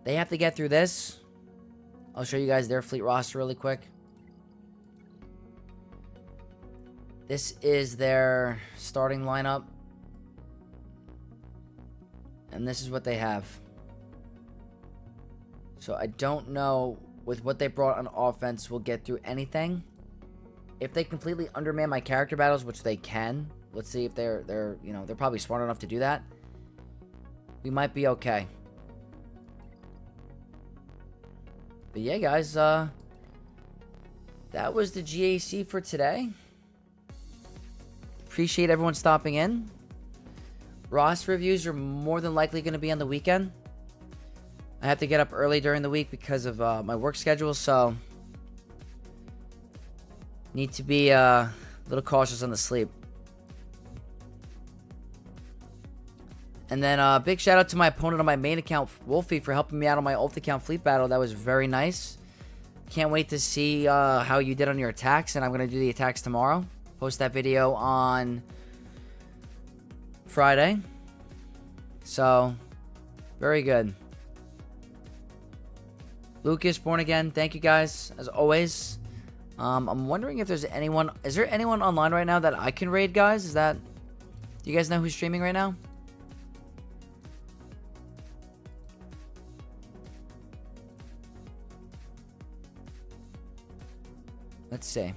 They have to get through this. I'll show you guys their fleet roster really quick. This is their starting lineup. And this is what they have. So I don't know with what they brought on offense we'll get through anything. If they completely underman my character battles, which they can, let's see if they're probably smart enough to do that. We might be okay. But yeah, guys, that was the GAC for today. Appreciate everyone stopping in. Ross reviews are more than likely going to be on the weekend. I have to get up early during the week because of my work schedule, so need to be a little cautious on the sleep. And then big shout out to my opponent on my main account, Wolfie, for helping me out on my ult account fleet battle. That was very nice. Can't wait to see how you did on your attacks, and I'm going to do the attacks tomorrow. Post that video on Friday. So, very good. Lucas, Born Again, thank you guys, as always. I'm wondering if there's anyone... Is there anyone online right now that I can raid, guys? Is that... Do you guys know who's streaming right now? Let's see.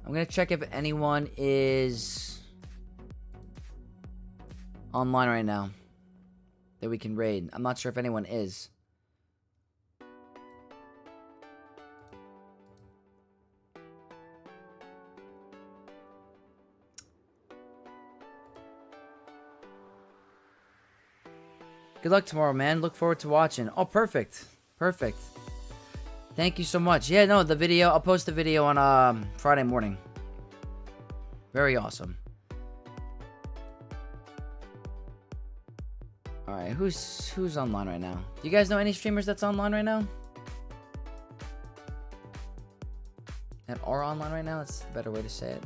I'm going to check if anyone is online right now that we can raid. I'm not sure if anyone is. Good luck tomorrow, man. Look forward to watching. Oh, perfect. Perfect. Thank you so much. Yeah, no, the video, I'll post the video on Friday morning. Very awesome. Alright, who's online right now? Do you guys know any streamers that's online right now? That are online right now? That's a better way to say it.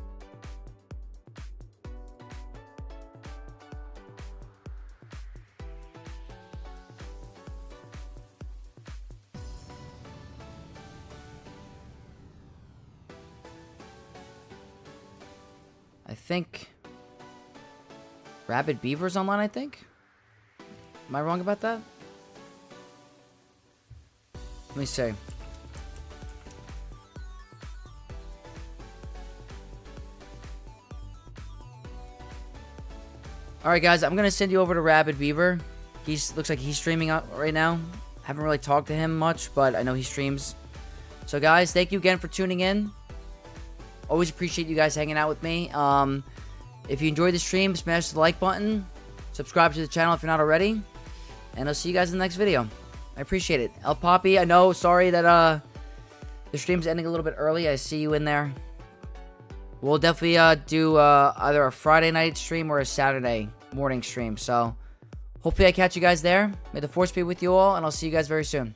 I think Rabid Beaver's online, I think. Am I wrong about that? Let me see. Alright guys, I'm gonna send you over to Rabid Beaver. Looks like he's streaming out right now. Haven't really talked to him much, but I know he streams. So guys, thank you again for tuning in. Always appreciate you guys hanging out with me. If you enjoyed the stream, smash the like button. Subscribe to the channel if you're not already. And I'll see you guys in the next video. I appreciate it. El Papi, I know, sorry that the stream's ending a little bit early. I see you in there. We'll definitely do either a Friday night stream or a Saturday morning stream. So, hopefully I catch you guys there. May the force be with you all, and I'll see you guys very soon.